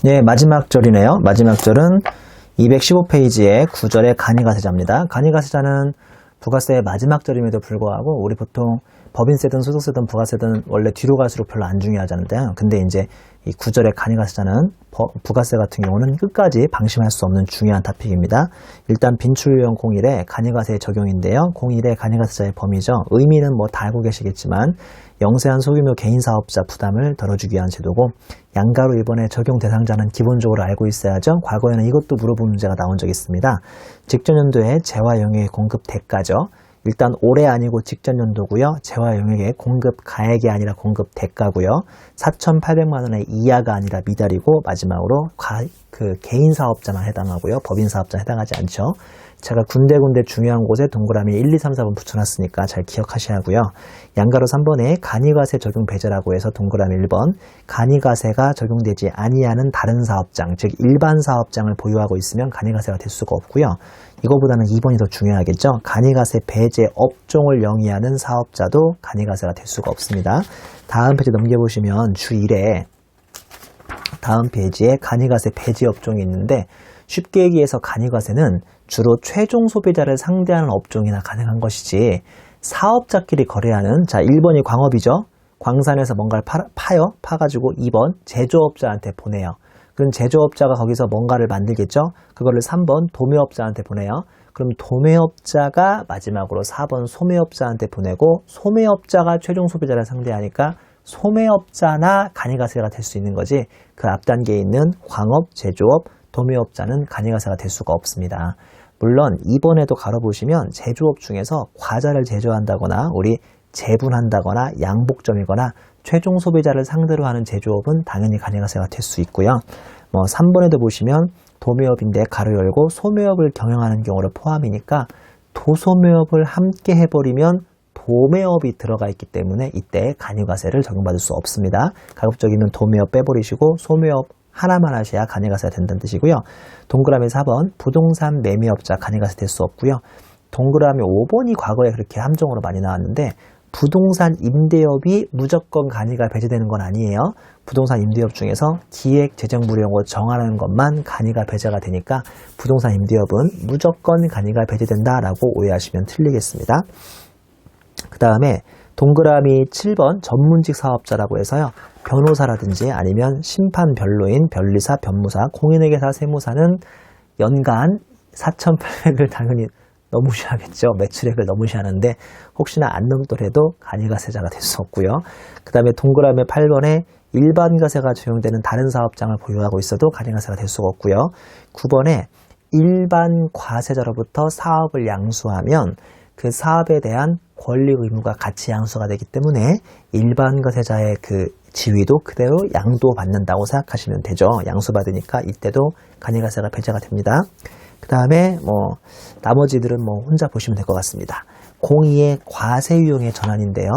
예, 마지막 절이네요. 마지막 절은 215페이지의 9절의 간이가세자입니다. 간이가세자는 부가세의 마지막 절임에도 불구하고 우리 보통 법인세든 소득세든 부가세든 원래 뒤로 갈수록 별로 안 중요하잖아요. 근데 이제 이 9절의 간이가세자는 부가세 같은 경우는 끝까지 방심할 수 없는 중요한 토픽입니다. 일단 빈출유형 01의 간이가세의 적용인데요. 01의 간이가세자의 범위죠. 의미는 뭐 다 알고 계시겠지만 영세한 소규모 개인사업자 부담을 덜어주기 위한 제도고 양가로 1번의 적용 대상자는 기본적으로 알고 있어야죠. 과거에는 이것도 물어보는 문제가 나온 적이 있습니다. 직전 연도에 재화 영역의 공급 대가죠. 일단 올해 아니고 직전 연도고요. 재화 영역의 공급 가액이 아니라 공급 대가고요. 4,800만 원의 이하가 아니라 미달이고 마지막으로 개인 사업자만 해당하고요. 법인 사업자는 해당하지 않죠. 제가 군데군데 중요한 곳에 동그라미 1, 2, 3, 4번 붙여놨으니까 잘 기억하셔야 하고요. 양가로 3번에 간이가세 적용 배제라고 해서 동그라미 1번 간이가세가 적용되지 아니하는 다른 사업장, 즉 일반 사업장을 보유하고 있으면 간이가세가 될 수가 없고요. 이거보다는 2번이 더 중요하겠죠. 간이가세 배제 업종을 영위하는 사업자도 간이가세가 될 수가 없습니다. 다음 페이지 넘겨보시면 주 1에 다음 페이지에 간이가세 배제 업종이 있는데 쉽게 얘기해서 간이가세는 주로 최종 소비자를 상대하는 업종이나 가능한 것이지 사업자끼리 거래하는, 자 1번이 광업이죠. 광산에서 뭔가를 파가지고 2번 제조업자한테 보내요. 그럼 제조업자가 거기서 뭔가를 만들겠죠. 그거를 3번 도매업자한테 보내요. 그럼 도매업자가 마지막으로 4번 소매업자한테 보내고 소매업자가 최종 소비자를 상대하니까 소매업자나 간이가세가 될 수 있는 거지 그 앞 단계에 있는 광업, 제조업, 도매업자는 간이가세가 될 수가 없습니다. 물론 2번에도 가로보시면 제조업 중에서 과자를 제조한다거나 우리 재분한다거나 양복점이거나 최종 소비자를 상대로 하는 제조업은 당연히 간이가세가 될 수 있고요. 3번에도 보시면 도매업인데 가로 열고 소매업을 경영하는 경우를 포함이니까 도소매업을 함께 해버리면 도매업이 들어가 있기 때문에 이때 간이가세를 적용받을 수 없습니다. 가급적이면 도매업 빼버리시고 소매업 하나만 하셔야 간이가세가 된다는 뜻이고요. 동그라미 4번 부동산 매매업자 간이가세 될 수 없고요. 동그라미 5번이 과거에 그렇게 함정으로 많이 나왔는데 부동산 임대업이 무조건 간이가 배제되는 건 아니에요. 부동산 임대업 중에서 기획 재정부령으로 정하는 것만 간이가 배제가 되니까 부동산 임대업은 무조건 간이가 배제된다라고 오해하시면 틀리겠습니다. 그 다음에 동그라미 7번 전문직 사업자라고 해서요. 변호사라든지 아니면 심판 변로인, 변리사, 변무사, 공인회계사, 세무사는 연간 4,800을 당연히 넘으셔야겠죠. 매출액을 넘으셔야 하는데 혹시나 안 넘더라도 간이가세자가 될 수 없고요. 그 다음에 동그라미 8번에 일반가세가 적용되는 다른 사업장을 보유하고 있어도 간이가세가 될 수가 없고요. 9번에 일반 과세자로부터 사업을 양수하면 그 사업에 대한 권리 의무가 같이 양수가 되기 때문에 일반과세자의 그 지위도 그대로 양도받는다고 생각하시면 되죠. 양수받으니까 이때도 간이가세가 배제가 됩니다. 그 다음에 나머지들은 혼자 보시면 될 것 같습니다. 02의 과세유형의 전환인데요.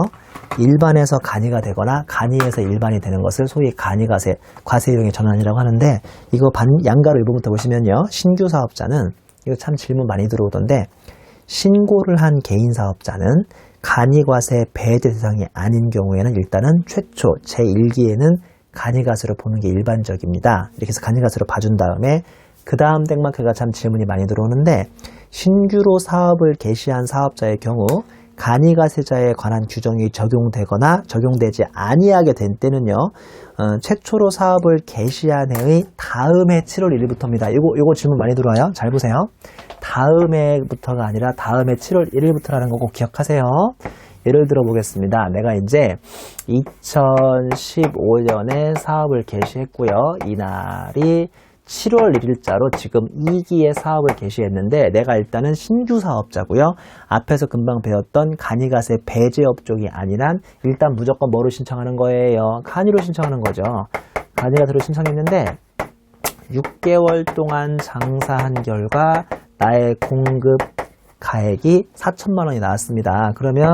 일반에서 간이가 되거나 간이에서 일반이 되는 것을 소위 간이가세, 과세유형의 전환이라고 하는데 이거 양가로 1번부터 보시면요. 신규 사업자는 이거 참 질문 많이 들어오던데 신고를 한 개인 사업자는 간이과세 배제 대상이 아닌 경우에는 일단은 최초 제1기에는 간이가세로 보는 게 일반적입니다. 이렇게 해서 간이가세로 봐준 다음에 그 다음 땡마크가 참 질문이 많이 들어오는데 신규로 사업을 개시한 사업자의 경우 간이가세자에 관한 규정이 적용되거나 적용되지 아니하게 된 때는요. 최초로 사업을 개시한 해의 다음 해 7월 1일부터입니다. 이거 질문 많이 들어와요. 잘 보세요. 다음 해부터가 아니라 다음 해 7월 1일부터라는 거 꼭 기억하세요. 예를 들어 보겠습니다. 내가 이제 2015년에 사업을 개시했고요. 이날이 7월 1일자로 지금 2기의 사업을 개시했는데 내가 일단은 신규 사업자고요. 앞에서 금방 배웠던 간이가세 배제 업종이 아니란 일단 무조건 뭐로 신청하는 거예요? 간이로 신청하는 거죠. 간이가세로 신청했는데 6개월 동안 장사한 결과 나의 공급 가액이 4천만 원이 나왔습니다. 그러면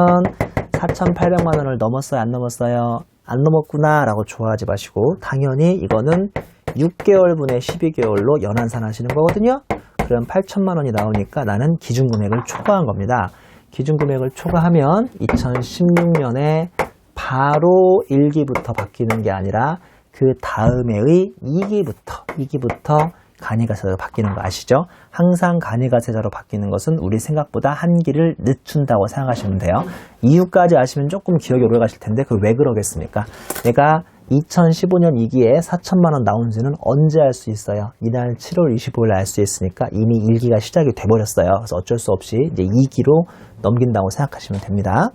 4,800만 원을 넘었어요? 안 넘었어요? 안 넘었구나 라고 좋아하지 마시고 당연히 이거는 6개월분의 12개월로 연환산하시는 거거든요. 그럼 8천만 원이 나오니까 나는 기준금액을 초과한 겁니다. 기준금액을 초과하면 2016년에 바로 1기부터 바뀌는 게 아니라 그 다음에의 2기부터 간이가세자로 바뀌는 거 아시죠? 항상 간이가세자로 바뀌는 것은 우리 생각보다 한 기를 늦춘다고 생각하시면 돼요. 이유까지 아시면 조금 기억이 오래 가실 텐데 그걸 왜 그러겠습니까? 내가 2015년 2기에 4천만 원 나온지는 언제 알 수 있어요? 이날 7월 25일 알 수 있으니까 이미 1기가 시작이 돼버렸어요. 그래서 어쩔 수 없이 이제 2기로 넘긴다고 생각하시면 됩니다.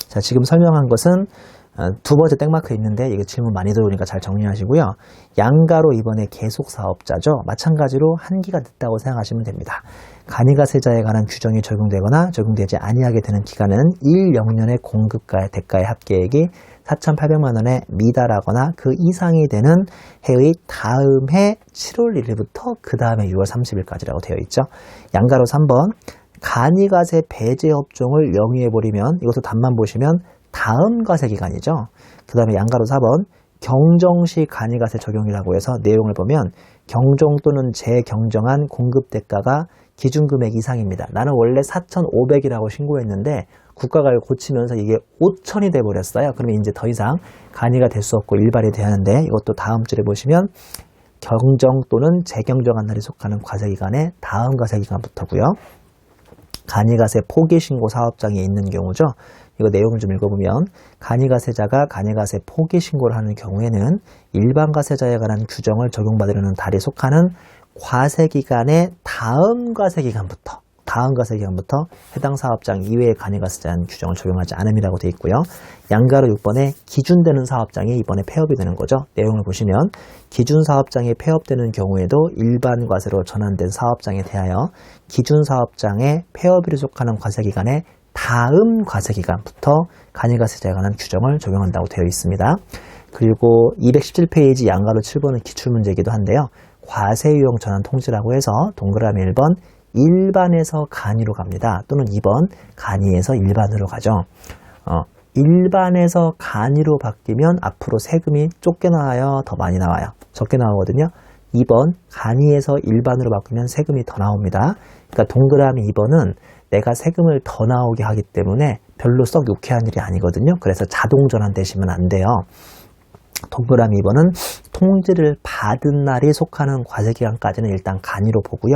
자, 지금 설명한 것은 두 번째 땡마크 있는데 이거 질문 많이 들어오니까 잘 정리하시고요. 양가로 이번에 계속 사업자죠. 마찬가지로 한 기가 늦다고 생각하시면 됩니다. 간이가세자에 관한 규정이 적용되거나 적용되지 아니하게 되는 기간은 1영년의 공급가의 대가의 합계액이 4,800만 원에 미달하거나 그 이상이 되는 해의 다음 해 7월 1일부터 그 다음에 6월 30일까지라고 되어 있죠. 양가로 3번 간이가세 배제 업종을 영위해버리면 이것도 답만 보시면 다음 과세 기간이죠. 그 다음에 양가로 4번 경정시 간이가세 적용이라고 해서 내용을 보면 경정 또는 재경정한 공급대가가 기준금액 이상입니다. 나는 원래 4,500이라고 신고했는데 국가가 고치면서 이게 5,000이 돼버렸어요. 그러면 이제 더 이상 간이가 될 수 없고 일반이 돼야 하는데 이것도 다음 줄에 보시면 경정 또는 재경정한 날이 속하는 과세기간의 다음 과세기간부터고요. 간이가세 포기신고 사업장에 있는 경우죠. 이거 내용을 좀 읽어보면 간이가세자가 간이가세 포기신고를 하는 경우에는 일반과세자에 관한 규정을 적용받으려는 달이 속하는 과세기간의 다음 과세기간부터 해당 사업장 이외의 간이가세자는 규정을 적용하지 않음이라고 되어 있고요. 양가로 6번에 기준되는 사업장이 이번에 폐업이 되는 거죠. 내용을 보시면 기준 사업장이 폐업되는 경우에도 일반 과세로 전환된 사업장에 대하여 기준 사업장의 폐업일에 속하는 과세기간의 다음 과세기간부터 간이가세자에 관한 규정을 적용한다고 되어 있습니다. 그리고 217페이지 양가로 7번은 기출문제이기도 한데요. 과세유형 전환 통지라고 해서 동그라미 1번 일반에서 간이로 갑니다. 또는 2번 간이에서 일반으로 가죠. 일반에서 간이로 바뀌면 앞으로 세금이 좁게 나와요? 더 많이 나와요? 적게 나오거든요. 2번 간이에서 일반으로 바뀌면 세금이 더 나옵니다. 그러니까 동그라미 2번은 내가 세금을 더 나오게 하기 때문에 별로 썩 유쾌한 일이 아니거든요. 그래서 자동 전환되시면 안 돼요. 동그라미 2번은 통지를 받은 날이 속하는 과세기간까지는 일단 간이로 보고요.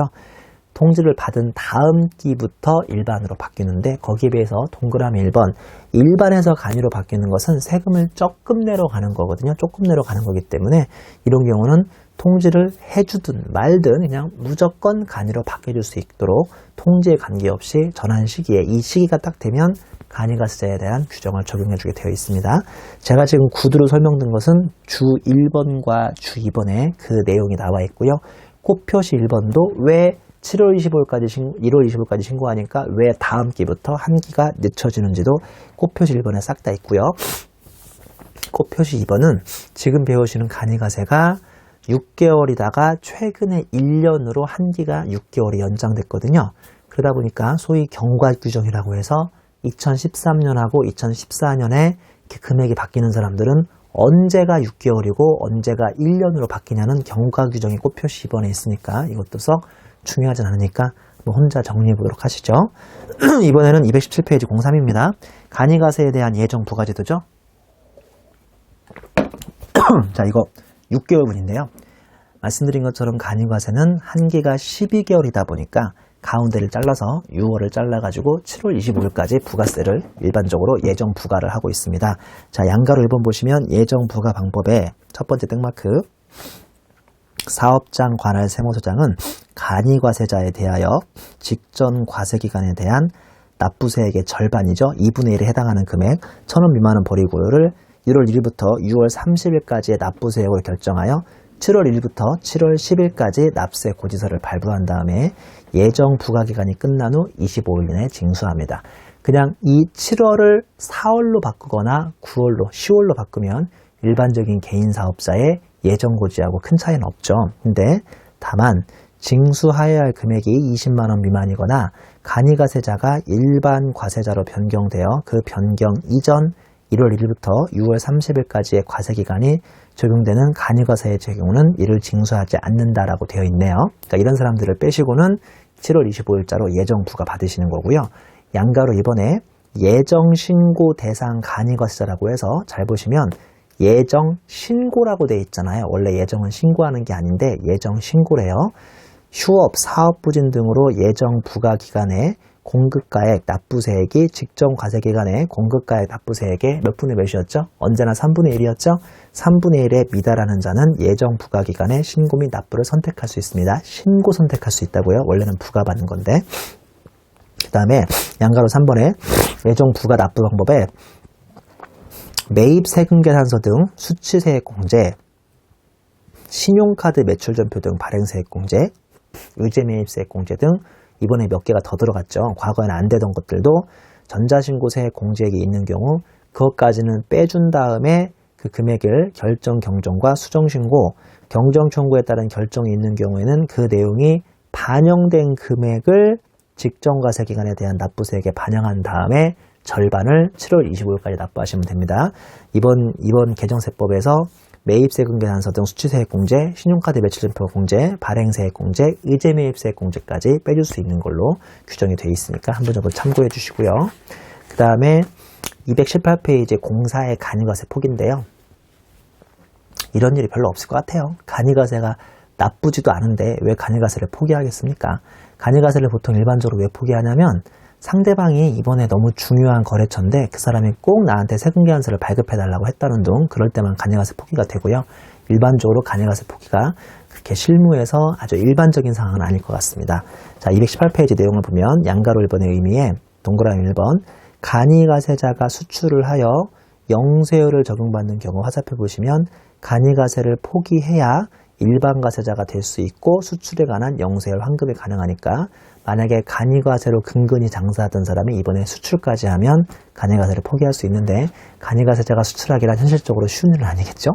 통지를 받은 다음 기부터 일반으로 바뀌는데 거기에 비해서 동그라미 1번 일반에서 간이로 바뀌는 것은 세금을 조금 내려가는 거거든요. 조금 내려가는 거기 때문에 이런 경우는 통지를 해주든 말든 그냥 무조건 간이로 바뀌어줄 수 있도록 통지에 관계없이 전환 시기에 이 시기가 딱 되면 간이가세자에 대한 규정을 적용해주게 되어 있습니다. 제가 지금 구두로 설명드린 것은 주 1번과 주 2번에 그 내용이 나와 있고요. 꽃표시 1번도 왜 1월 25일까지 신고하니까 왜 다음 기부터 한 기가 늦춰지는지도 꽃표시 1번에 싹 다 있고요. 꽃표시 2번은 지금 배우시는 간이가세가 6개월이다가 최근에 1년으로 한 기가 6개월이 연장됐거든요. 그러다 보니까 소위 경과 규정이라고 해서 2013년하고 2014년에 금액이 바뀌는 사람들은 언제가 6개월이고 언제가 1년으로 바뀌냐는 경과 규정이 꽃표시 2번에 있으니까 이것도 썩 중요하진 않으니까 혼자 정리해 보도록 하시죠. 이번에는 217페이지 03입니다. 간이가세에 대한 예정 부가제도죠. 자, 이거 6개월분인데요. 말씀드린 것처럼 간이가세는 한 기가 12개월이다 보니까 가운데를 잘라서 6월을 잘라가지고 7월 25일까지 부가세를 일반적으로 예정 부과를 하고 있습니다. 자, 양가로 1번 보시면 예정 부과 방법에 첫 번째 땡마크 사업장 관할 세무서장은 간이과세자에 대하여 직전 과세기간에 대한 납부세액의 절반이죠. 2분의 1에 해당하는 금액 1,000원 미만은 버리고요를 1월 1일부터 6월 30일까지의 납부세액으로 결정하여 7월 1일부터 7월 10일까지 납세 고지서를 발부한 다음에 예정 부과기간이 끝난 후 25일 이내에 징수합니다. 그냥 이 7월을 4월로 바꾸거나 9월로 10월로 바꾸면 일반적인 개인 사업자의 예정 고지하고 큰 차이는 없죠. 근데 다만 징수하여야 할 금액이 20만 원 미만이거나 간이과세자가 일반 과세자로 변경되어 그 변경 이전 1월 1일부터 6월 30일까지의 과세기간이 적용되는 간이과세의 경우는 이를 징수하지 않는다라고 되어 있네요. 그러니까 이런 사람들을 빼시고는 7월 25일자로 예정 부과 받으시는 거고요. 양가로 이번에 예정 신고 대상 간이과세자라고 해서 잘 보시면 예정 신고라고 돼 있잖아요. 원래 예정은 신고하는 게 아닌데 예정 신고래요. 휴업, 사업부진 등으로 예정 부가기간에 공급가액, 납부세액이 직전 과세기간에 공급가액, 납부세액의 몇 분의 몇이었죠? 언제나 3분의 1이었죠? 3분의 1에 미달하는 자는 예정 부가기간에 신고 및 납부를 선택할 수 있습니다. 신고 선택할 수 있다고요. 원래는 부과받는 건데. 그 다음에 양가로 3번에 예정 부가 납부 방법에 매입 세금 계산서 등 수취세액 공제, 신용카드 매출전표 등 발행세액 공제, 의제매입세액 공제 등 이번에 몇 개가 더 들어갔죠. 과거에는 안 되던 것들도 전자신고세액 공제액이 있는 경우 그것까지는 빼준 다음에 그 금액을 결정 경정과 수정 신고, 경정 청구에 따른 결정이 있는 경우에는 그 내용이 반영된 금액을 직전과세 기간에 대한 납부세액에 반영한 다음에 절반을 7월 25일까지 납부하시면 됩니다. 이번 개정세법에서 매입세금 계산서 등 수취세액 공제, 신용카드 매출전표 공제, 발행세액 공제, 의제매입세액 공제까지 빼줄 수 있는 걸로 규정이 되어 있으니까 한번 정도 참고해 주시고요. 그 다음에 218페이지 공사의 간이과세 폭인데요. 이런 일이 별로 없을 것 같아요. 간이과세가 나쁘지도 않은데 왜 간이과세를 포기하겠습니까? 간이과세를 보통 일반적으로 왜 포기하냐면 상대방이 이번에 너무 중요한 거래처인데 그 사람이 꼭 나한테 세금계산서를 발급해달라고 했다는 둥, 그럴 때만 간이과세 포기가 되고요. 일반적으로 간이과세 포기가 그렇게 실무에서 아주 일반적인 상황은 아닐 것 같습니다. 자, 218페이지 내용을 보면 양가로 1번의 의미에 동그라미 1번 간이과세자가 수출을 하여 영세율을 적용받는 경우 화살표 보시면 간이과세를 포기해야 일반과세자가 될 수 있고 수출에 관한 영세율 환급이 가능하니까 만약에 간이과세로 근근히 장사하던 사람이 이번에 수출까지 하면 간이과세를 포기할 수 있는데 간이과세자가 수출하기란 현실적으로 쉬운 일은 아니겠죠?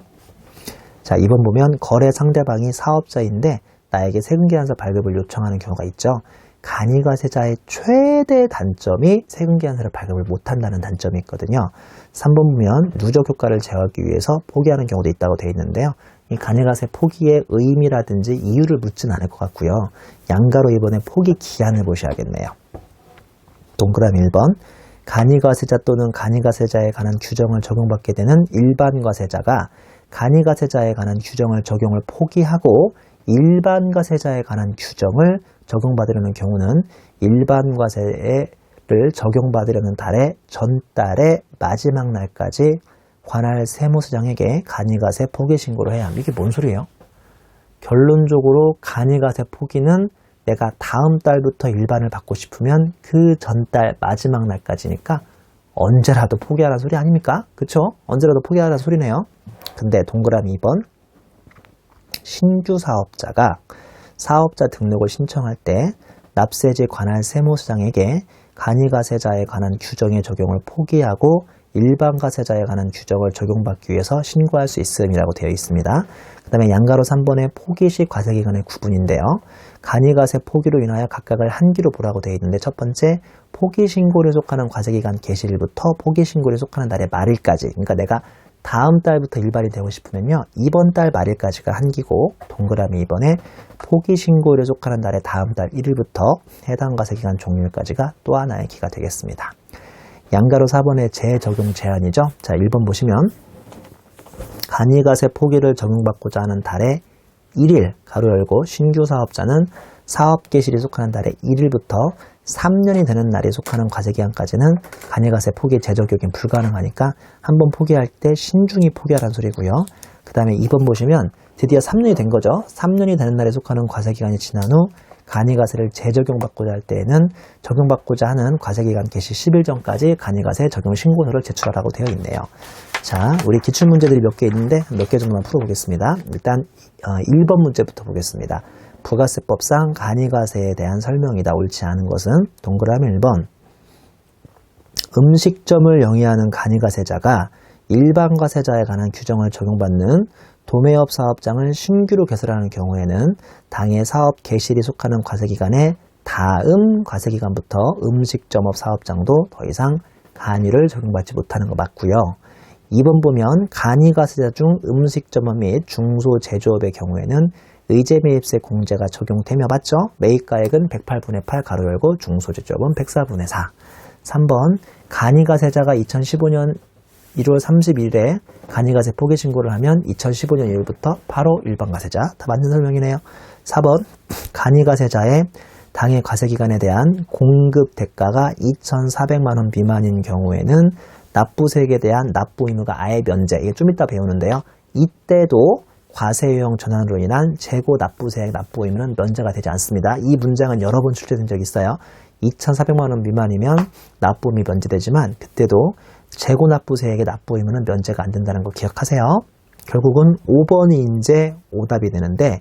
자, 2번 보면 거래 상대방이 사업자인데 나에게 세금계산서 발급을 요청하는 경우가 있죠. 간이과세자의 최대 단점이 세금계산서를 발급을 못한다는 단점이 있거든요. 3번 보면 누적 효과를 제어하기 위해서 포기하는 경우도 있다고 되어 있는데요. 이 간이과세 포기의 의미라든지 이유를 묻진 않을 것 같고요. 양가로 이번에 포기 기한을 보셔야겠네요. 동그라미 1번 간이과세자 또는 간이과세자에 관한 규정을 적용받게 되는 일반과세자가 간이과세자에 관한 규정을 적용을 포기하고 일반과세자에 관한 규정을 적용받으려는 경우는 일반과세를 적용받으려는 달의 전달의 마지막 날까지 관할 세무서장에게 간이과세 포기 신고를 해야 합니다. 이게 뭔 소리예요? 결론적으로 간이과세 포기는 내가 다음 달부터 일반을 받고 싶으면 그 전달 마지막 날까지니까 언제라도 포기하라는 소리 아닙니까? 그쵸? 언제라도 포기하라는 소리네요. 근데 동그라미 2번 신규 사업자가 사업자 등록을 신청할 때 납세지 관할 세무서장에게 간이과세자에 관한 규정의 적용을 포기하고 일반과세자에 관한 규정을 적용받기 위해서 신고할 수 있음이라고 되어 있습니다. 그 다음에 양가로 3번의 포기시 과세기간의 구분인데요. 간이과세 포기로 인하여 각각을 한 기로 보라고 되어 있는데 첫 번째 포기신고를 속하는 과세기간 개시일부터 포기신고를 속하는 날의 말일까지, 그러니까 내가 다음 달부터 일반이 되고 싶으면요 이번 달 말일까지가 한 기고, 동그라미 2번에 포기신고를 속하는 날의 다음 달 1일부터 해당 과세기간 종료일까지가 또 하나의 기가 되겠습니다. 양가로 4번의 재적용 제한이죠. 자, 1번 보시면 간이과세 포기를 적용받고자 하는 달의 1일 가로 열고 신규 사업자는 사업 개시일이 속하는 달의 1일부터 3년이 되는 날이 속하는 과세기간까지는 간이과세 포기 재적용이 불가능하니까 한번 포기할 때 신중히 포기하라는 소리고요. 그 다음에 2번 보시면 드디어 3년이 된 거죠. 3년이 되는 날에 속하는 과세기간이 지난 후 간이과세를 재적용받고자 할 때에는 적용받고자 하는 과세기간 개시 10일 전까지 간이과세 적용 신고서를 제출하라고 되어 있네요. 자, 우리 기출문제들이 몇 개 있는데 몇 개 정도만 풀어보겠습니다. 일단 1번 문제부터 보겠습니다. 부가세법상 간이과세에 대한 설명이다. 옳지 않은 것은 동그라미 1번 음식점을 영위하는 간이과세자가 일반과세자에 관한 규정을 적용받는 도매업 사업장을 신규로 개설하는 경우에는 당해 사업 개시일이 속하는 과세기간에 다음 과세기간부터 음식점업 사업장도 더 이상 간이를 적용받지 못하는 거 맞고요. 2번 보면 간이과세자 중 음식점업 및 중소제조업의 경우에는 의제매입세 공제가 적용되며 맞죠? 매입가액은 108분의 8 가로 열고 중소제조업은 104분의 4. 3번 간이과세자가 2015년 1월 30일에 간이가세 포기 신고를 하면 2015년 1월부터 바로 일반과세자. 다 맞는 설명이네요. 4번 간이가세자의 당해 과세기간에 대한 공급 대가가 2,400만원 미만인 경우에는 납부세액에 대한 납부 의무가 아예 면제. 이게 좀 이따 배우는데요. 이때도 과세 유형 전환으로 인한 재고 납부세액 납부 의무는 면제가 되지 않습니다. 이 문장은 여러 번 출제된 적이 있어요. 2,400만원 미만이면 납부 의무 면제되지만 그때도 재고 납부세액의 납부 의무는 면제가 안 된다는 거 기억하세요. 결국은 5번이 이제 오답이 되는데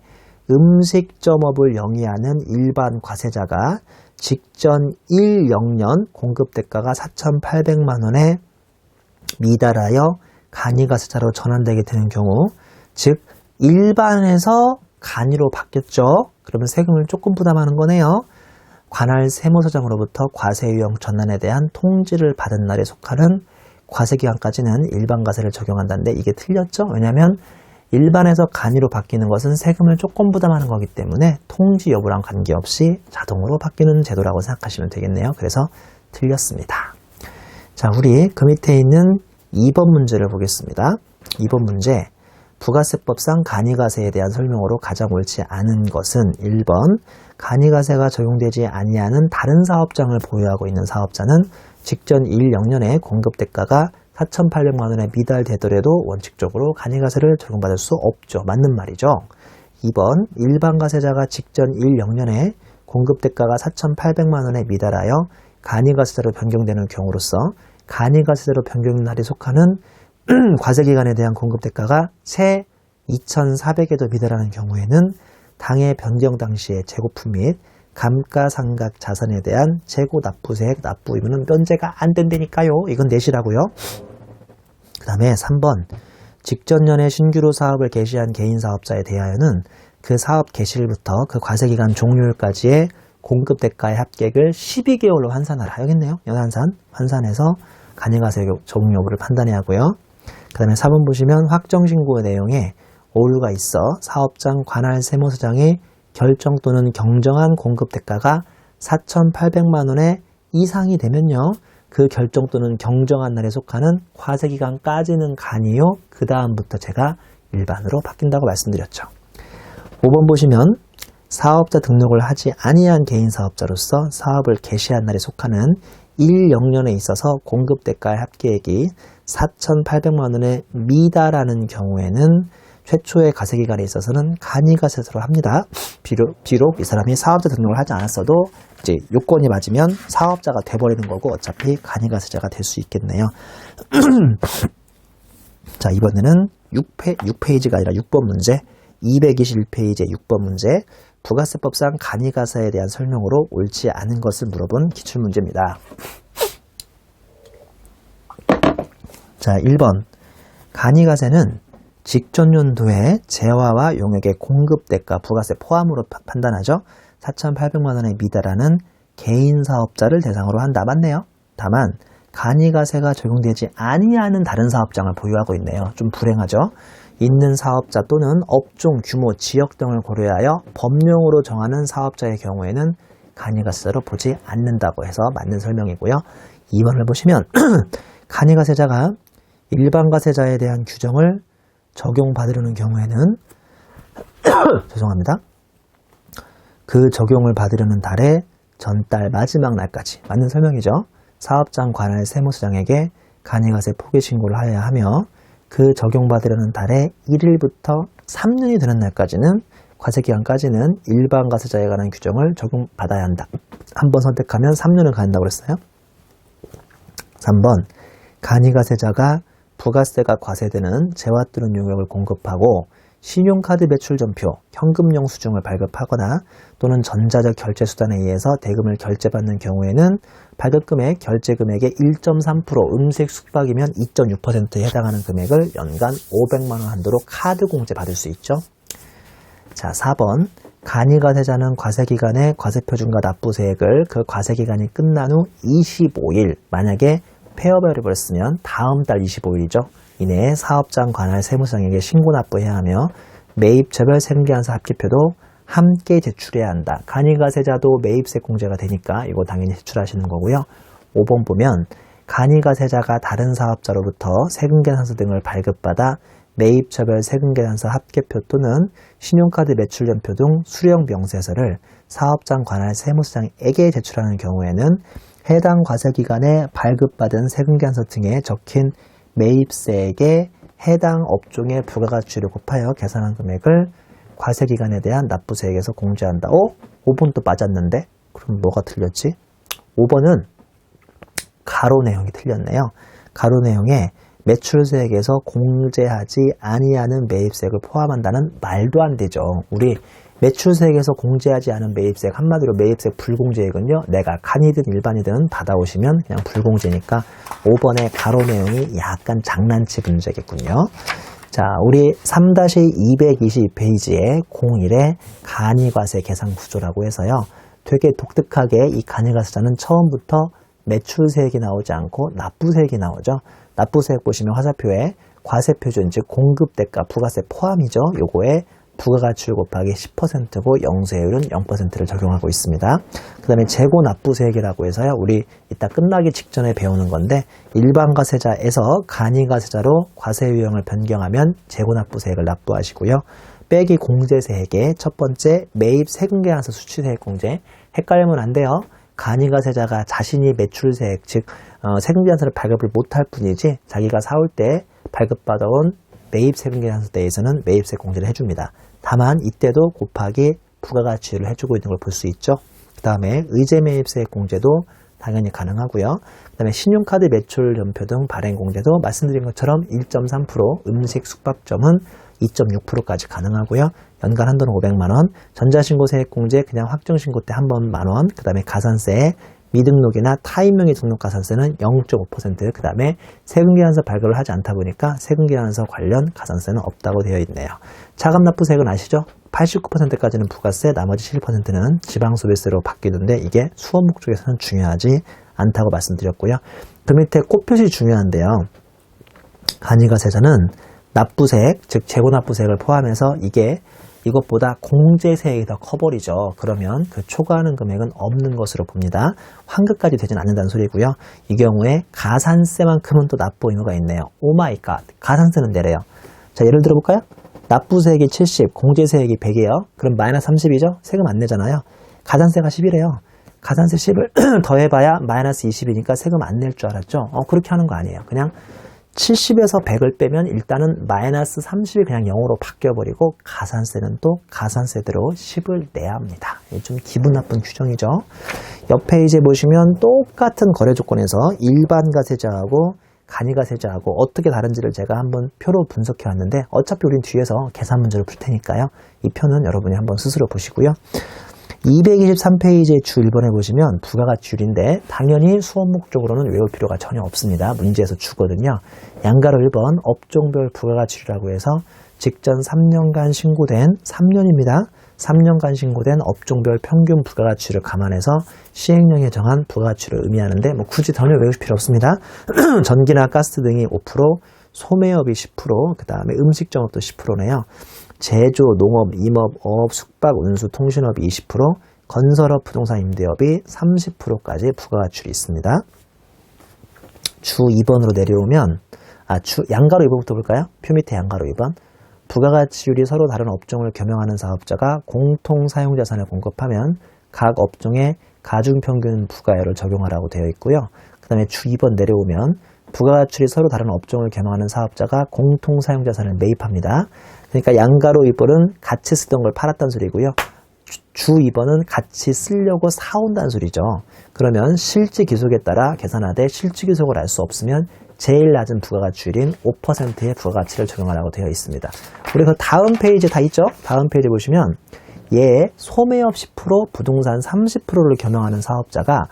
음식점업을 영위하는 일반 과세자가 직전 1영년 공급대가가 4,800만원에 미달하여 간이가세자로 전환되게 되는 경우, 즉 일반에서 간이로 바뀌었죠. 그러면 세금을 조금 부담하는 거네요. 관할 세무서장으로부터 과세 유형 전환에 대한 통지를 받은 날에 속하는 과세기간까지는 일반과세를 적용한다는데 이게 틀렸죠. 왜냐하면 일반에서 간이로 바뀌는 것은 세금을 조금 부담하는 거기 때문에 통지 여부랑 관계없이 자동으로 바뀌는 제도라고 생각하시면 되겠네요. 그래서 틀렸습니다. 자, 우리 그 밑에 있는 2번 문제를 보겠습니다. 2번 문제, 부가세법상 간이가세에 대한 설명으로 가장 옳지 않은 것은 1번, 간이가세가 적용되지 아니하는 다른 사업장을 보유하고 있는 사업자는 직전 1영년에 공급대가가 4,800만원에 미달되더라도 원칙적으로 간이가세를 적용받을 수 없죠. 맞는 말이죠. 2번, 일반과세자가 직전 1영년에 공급대가가 4,800만원에 미달하여 간이가세자로 변경되는 경우로서 간이가세자로 변경된 날에 속하는 과세기간에 대한 공급대가가 새 2,400에도 미달하는 경우에는 당해 변경 당시의 재고품 및 감가상각 자산에 대한 재고 납부세액 납부 의무는 면제가 안 된다니까요. 이건 내시라고요. 그 다음에 3번, 직전년에 신규로 사업을 개시한 개인사업자에 대하여는 그 사업 개시일부터 그 과세기간 종료일까지의 공급대가의 합계액을 12개월로 환산하라. 여기 있네요. 연환산. 환산해서 간이가세 적용 여부를 판단해야 하고요. 그 다음에 4번 보시면 확정신고 내용에 오류가 있어 사업장 관할 세무서장이 결정 또는 경정한 공급대가가 4,800만원의 이상이 되면요. 그 결정 또는 경정한 날에 속하는 과세기간까지는 간이요. 그 다음부터 제가 일반으로 바뀐다고 말씀드렸죠. 5번 보시면 사업자 등록을 하지 아니한 개인사업자로서 사업을 개시한 날에 속하는 1영년에 있어서 공급대가의 합계액이 4,800만원에 미달하는 경우에는 최초의 과세기간에 있어서는 간이가세로 합니다. 비록 이 사람이 사업자 등록을 하지 않았어도 이제 요건이 맞으면 사업자가 돼버리는 거고 어차피 간이가세자가 될 수 있겠네요. 자, 이번에는 6페이지가 아니라 6번 문제, 221페이지의 6번 문제, 부가세법상 간이가세에 대한 설명으로 옳지 않은 것을 물어본 기출문제입니다. 자, 1번, 간이가세는 직전 연도에 재화와 용액의 공급대가 부가세 포함으로 판단하죠. 4,800만원에 미달하는 개인사업자를 대상으로 한다. 맞네요. 다만 간이가세가 적용되지 아니하는 다른 사업장을 보유하고 있네요. 좀 불행하죠. 있는 사업자 또는 업종, 규모, 지역 등을 고려하여 법령으로 정하는 사업자의 경우에는 간이가세로 보지 않는다고 해서 맞는 설명이고요. 2번을 보시면 간이가세자가 일반과세자에 대한 규정을 적용받으려는 경우에는 죄송합니다. 그 적용을 받으려는 달의 전달 마지막 날까지 맞는 설명이죠. 사업장 관할 세무서장에게 간이가세 포기 신고를 하여야 하며 그 적용받으려는 달의 1일부터 3년이 되는 날까지는 과세기간까지는 일반과세자에 관한 규정을 적용받아야 한다. 한 번 선택하면 3년을 갖는다고 그랬어요. 3번, 간이가세자가 부가세가 과세되는 재화 또는 용역을 공급하고 신용카드 매출전표, 현금 영수증을 발급하거나 또는 전자적 결제수단에 의해서 대금을 결제받는 경우에는 발급금액, 결제금액의 1.3% 음식 숙박이면 2.6%에 해당하는 금액을 연간 500만원 한도로 카드 공제 받을 수 있죠. 자, 4번, 간이가세자는 과세기간에 과세표준과 납부세액을 그 과세기간이 끝난 후 25일, 만약에 폐업을 해버렸으면 다음 달 25일이죠. 이내에 사업장 관할 세무서장에게 신고 납부해야 하며 매입처별 생계한사 합계표도 함께 제출해야 한다. 간이가세자도 매입세 공제가 되니까 이거 당연히 제출하시는 거고요. 5번 보면 간이가세자가 다른 사업자로부터 세금계산서 등을 발급받아 매입처별 세금계산서 합계표 또는 신용카드 매출연표 등 수령 명세서를 사업장 관할 세무서장에게 제출하는 경우에는 해당 과세기간에 발급받은 세금계산서 등에 적힌 매입세액에 해당 업종의 부가가치를 곱하여 계산한 금액을 과세기간에 대한 납부세액에서 공제한다. 5번 또 맞았는데? 그럼 뭐가 틀렸지? 5번은 가로 내용이 틀렸네요. 가로 내용에 매출세액에서 공제하지 아니하는 매입세액을 포함한다는 말도 안 되죠. 우리 매출세액에서 공제하지 않은 매입세액, 한마디로 매입세액 불공제액은요, 내가 간이든 일반이든 받아오시면 그냥 불공제니까 5번의 가로 내용이 약간 장난치 문제겠군요. 자, 우리 3-222페이지에 01의 간이과세 계산 구조라고 해서요, 되게 독특하게 이 간이과세자는 처음부터 매출세액이 나오지 않고 납부세액이 나오죠. 납부세액 보시면 화살표에 과세표준, 즉 공급대가 부가세 포함이죠. 요거에 부가가치율 곱하기 10%고 영세율은 0%를 적용하고 있습니다. 그 다음에 재고납부세액이라고 해서요, 우리 이따 끝나기 직전에 배우는 건데, 일반과세자에서 간이과세자로 과세 유형을 변경하면 재고납부세액을 납부하시고요. 빼기 공제세액의 첫 번째 매입 세금계산서 수취세액 공제, 헷갈리면 안 돼요. 간이과세자가 자신이 매출세액, 즉 세금계산서를 발급을 못할 뿐이지 자기가 사올 때 발급받아온 매입 세금계산서 대에서는 매입세 공제를 해줍니다. 다만 이때도 곱하기 부가가치율을 해주고 있는 걸 볼 수 있죠. 그 다음에 의제매입세액 공제도 당연히 가능하고요. 그 다음에 신용카드 매출연표 등 발행 공제도 말씀드린 것처럼 1.3%, 음식 숙박점은 2.6%까지 가능하고요. 연간 한도는 500만원, 전자신고세액 공제 그냥 확정신고 때 한 번 만원, 그 다음에 가산세, 미등록이나 타인명의 등록 가산세는 0.5%, 그 다음에 세금계산서 발급을 하지 않다 보니까 세금계산서 관련 가산세는 없다고 되어 있네요. 차감납부세액은 아시죠? 89%까지는 부가세, 나머지 7%는 지방소비세로 바뀌는데 이게 수업 목적에서는 중요하지 않다고 말씀드렸고요. 그 밑에 꽃표시 중요한데요. 간이과세자는 납부세액, 즉 재고납부세액을 포함해서 이게 이것보다 공제세액이 더 커버리죠. 그러면 그 초과하는 금액은 없는 것으로 봅니다. 환급까지 되진 않는다는 소리고요. 이 경우에 가산세만큼은 또 납부 의무가 있네요. 오 마이 갓. 가산세는 내래요. 자, 예를 들어볼까요? 납부세액이 70, 공제세액이 100이에요. 그럼 마이너스 30이죠? 세금 안 내잖아요. 가산세가 10이래요. 가산세 10을 더해봐야 마이너스 20이니까 세금 안 낼 줄 알았죠? 그렇게 하는 거 아니에요. 그냥 70에서 100을 빼면 일단은 마이너스 30이 그냥 0으로 바뀌어버리고 가산세는 또 가산세대로 10을 내야 합니다. 좀 기분 나쁜 규정이죠. 옆 페이지에 보시면 똑같은 거래 조건에서 일반과세자하고 간이과세자하고 어떻게 다른지를 제가 한번 표로 분석해 왔는데 어차피 우린 뒤에서 계산 문제를 풀 테니까요. 이 표는 여러분이 한번 스스로 보시고요. 223페이지의 주 1번에 보시면 부가가치율인데 당연히 수업 목적으로는 외울 필요가 전혀 없습니다. 문제에서 주거든요. 양가로 1번 업종별 부가가치율이라고 해서 직전 3년간 신고된 3년입니다. 3년간 신고된 업종별 평균 부가가치율을 감안해서 시행령에 정한 부가가치율을 의미하는데 뭐 굳이 전혀 외우실 필요 없습니다. 전기나 가스 등이 5%, 소매업이 10%, 그 다음에 음식점업도 10%네요. 제조, 농업, 임업, 어업, 숙박, 운수, 통신업이 20%, 건설업, 부동산 임대업이 30%까지 부가가치율이 있습니다. 주 2번으로 내려오면, 양가로 2번부터 볼까요? 표 밑에 양가로 2번. 부가가치율이 서로 다른 업종을 겸용하는 사업자가 공통 사용자산을 공급하면 각 업종의 가중평균 부가율을 적용하라고 되어 있고요. 그 다음에 주 2번 내려오면 부가가치율이 서로 다른 업종을 겸용하는 사업자가 공통 사용자산을 매입합니다. 그러니까 양가로 2번은 같이 쓰던 걸 팔았다는 소리고요. 주 2번은 같이 쓰려고 사온다는 소리죠. 그러면 실질기속에 따라 계산하되 실질기속을 알 수 없으면 제일 낮은 부가가치율인 5%의 부가가치를 적용하라고 되어 있습니다. 우리 그 다음 페이지에 다 있죠? 다음 페이지 보시면 얘 소매업 10%, 부동산 30%를 겸용하는 사업자가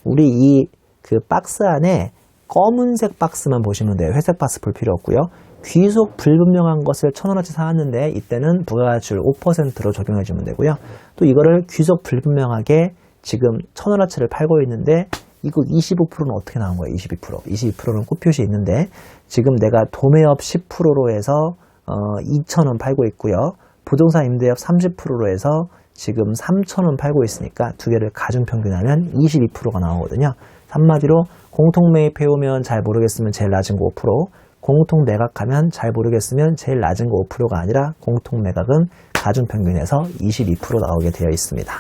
우리 이 그 박스 안에 검은색 박스만 보시면 돼요. 회색 박스 볼 필요 없고요. 귀속 불분명한 것을 1,000원어치 사왔는데 이때는 부가가치율 5%로 적용해주면 되고요. 또 이거를 귀속 불분명하게 지금 1,000원어치를 팔고 있는데 이거 25%는 어떻게 나온 거예요? 22%. 22%는 꽃표시 있는데 지금 내가 도매업 10%로 해서 2,000원 팔고 있고요. 부동산 임대업 30%로 해서 지금 3,000원 팔고 있으니까 두 개를 가중평균하면 22%가 나오거든요. 한마디로 공통 매입해오면 잘 모르겠으면 제일 낮은 거 5%, 공통 매각하면 잘 모르겠으면 제일 낮은 거 5%가 아니라 공통 매각은 가중평균해서 22% 나오게 되어 있습니다.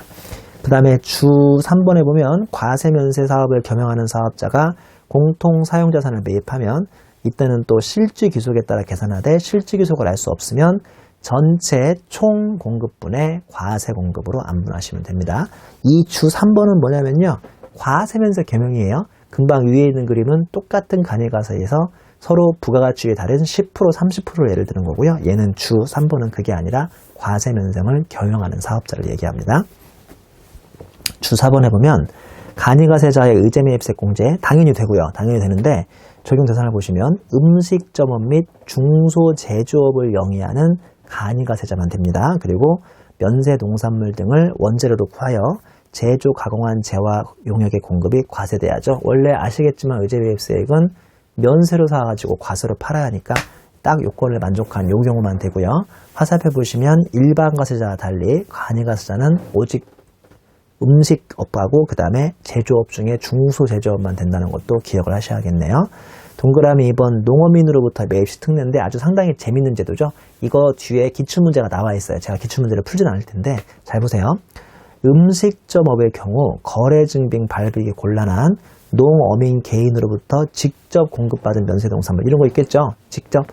그 다음에 주 3번에 보면 과세면세 사업을 겸용하는 사업자가 공통 사용자산을 매입하면 이때는 또 실질귀속에 따라 계산하되 실질귀속을 알 수 없으면 전체 총 공급분의 과세 공급으로 안분하시면 됩니다. 이 주 3번은 뭐냐면요. 과세면세 겸용이에요. 금방 위에 있는 그림은 똑같은 간이가세에서 서로 부가가치율이 다른 10%, 30%를 예를 드는 거고요. 얘는 주 3번은 그게 아니라 과세면세를 겸용하는 사업자를 얘기합니다. 주 4번에 보면 간이가세자의 의제매입세 공제 당연히 되고요. 당연히 되는데 적용 대상을 보시면 음식점업 및 중소제조업을 영위하는 간이가세자만 됩니다. 그리고 면세 농산물 등을 원재료로 구하여 제조 가공한 재화 용역의 공급이 과세돼야죠. 원래 아시겠지만 의제매입세액은 면세로 사가지고 과세로 팔아야 하니까 딱 요건을 만족한 요 경우만 되고요. 화살표 보시면 일반 가세자와 달리 간이가세자는 오직 음식업하고 그 다음에 제조업 중에 중소제조업만 된다는 것도 기억을 하셔야겠네요. 동그라미 2번 농어민으로부터 매입시 특례인데 아주 상당히 재밌는 제도죠. 이거 뒤에 기출문제가 나와 있어요. 제가 기출문제를 풀진 않을 텐데 잘 보세요. 음식점업의 경우 거래증빙 발급이 곤란한 농어민 개인으로부터 직접 공급받은 면세농산물 이런 거 있겠죠. 직접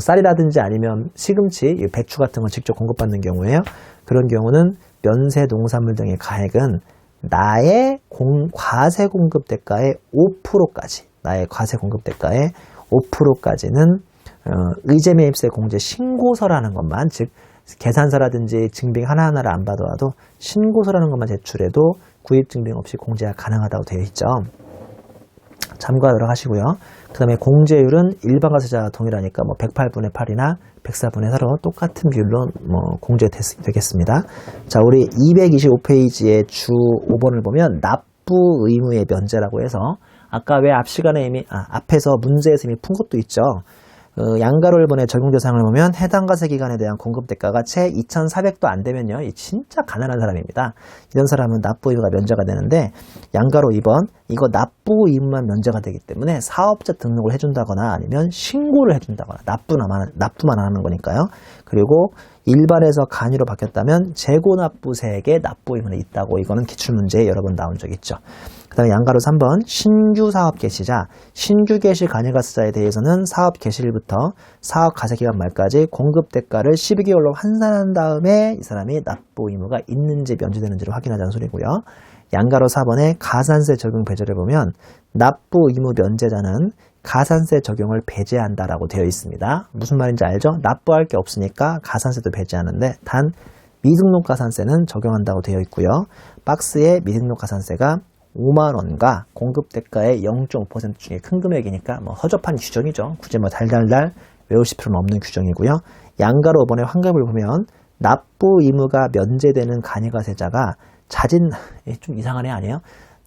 쌀이라든지 아니면 시금치, 배추 같은 거 직접 공급받는 경우에요. 그런 경우는 면세농산물 등의 가액은 나의 과세 공급 대가의 5%까지 나의 과세 공급 대가의 5%까지는 의제매입세 공제 신고서라는 것만 즉 계산서라든지 증빙 하나하나를 안 받아와도 신고서라는 것만 제출해도 구입증빙 없이 공제가 가능하다고 되어 있죠. 참고하도록 하시고요. 그 다음에 공제율은 일반 가세자와 동일하니까 108분의 8이나 104분의 4로 똑같은 비율로 공제되겠습니다. 자, 우리 225페이지의 주 5번을 보면 납부 의무의 면제라고 해서 아까 왜 앞 시간에 이미 앞에서 문제에서 이미 푼 것도 있죠. 양가로 1번의 적용 대상을 보면 해당 과세 기간에 대한 공급 대가가 채 2,400도 안 되면요. 진짜 가난한 사람입니다. 이런 사람은 납부 의무가 면제가 되는데 양가로 2번 이거 납부 의무만 면제가 되기 때문에 사업자 등록을 해준다거나 아니면 신고를 해준다거나 납부만 안 하는 거니까요. 그리고 일반에서 간이로 바뀌었다면 재고납부세액에 납부 의무는 있다고 이거는 기출문제에 여러 번 나온 적 있죠. 그 다음에 양가로 3번 신규 사업 개시자 신규 개시 간이가세자에 대해서는 사업 개시일부터 사업 가세기간 말까지 공급 대가를 12개월로 환산한 다음에 이 사람이 납부 의무가 있는지 면제되는지를 확인하자는 소리고요. 양가로 4번의 가산세 적용 배제를 보면 납부 의무 면제자는 가산세 적용을 배제한다라고 되어 있습니다. 무슨 말인지 알죠? 납부할 게 없으니까 가산세도 배제하는데 단 미등록 가산세는 적용한다고 되어 있고요. 박스에 미등록 가산세가 5만원과 공급대가의 0.5% 중에 큰 금액이니까 허접한 규정이죠. 굳이 달달달 외우실 필요는 없는 규정이고요. 양가로 5번의 환급을 보면 납부 의무가 면제되는 간이가세자가 자진, 좀 이상한 애 아니에요?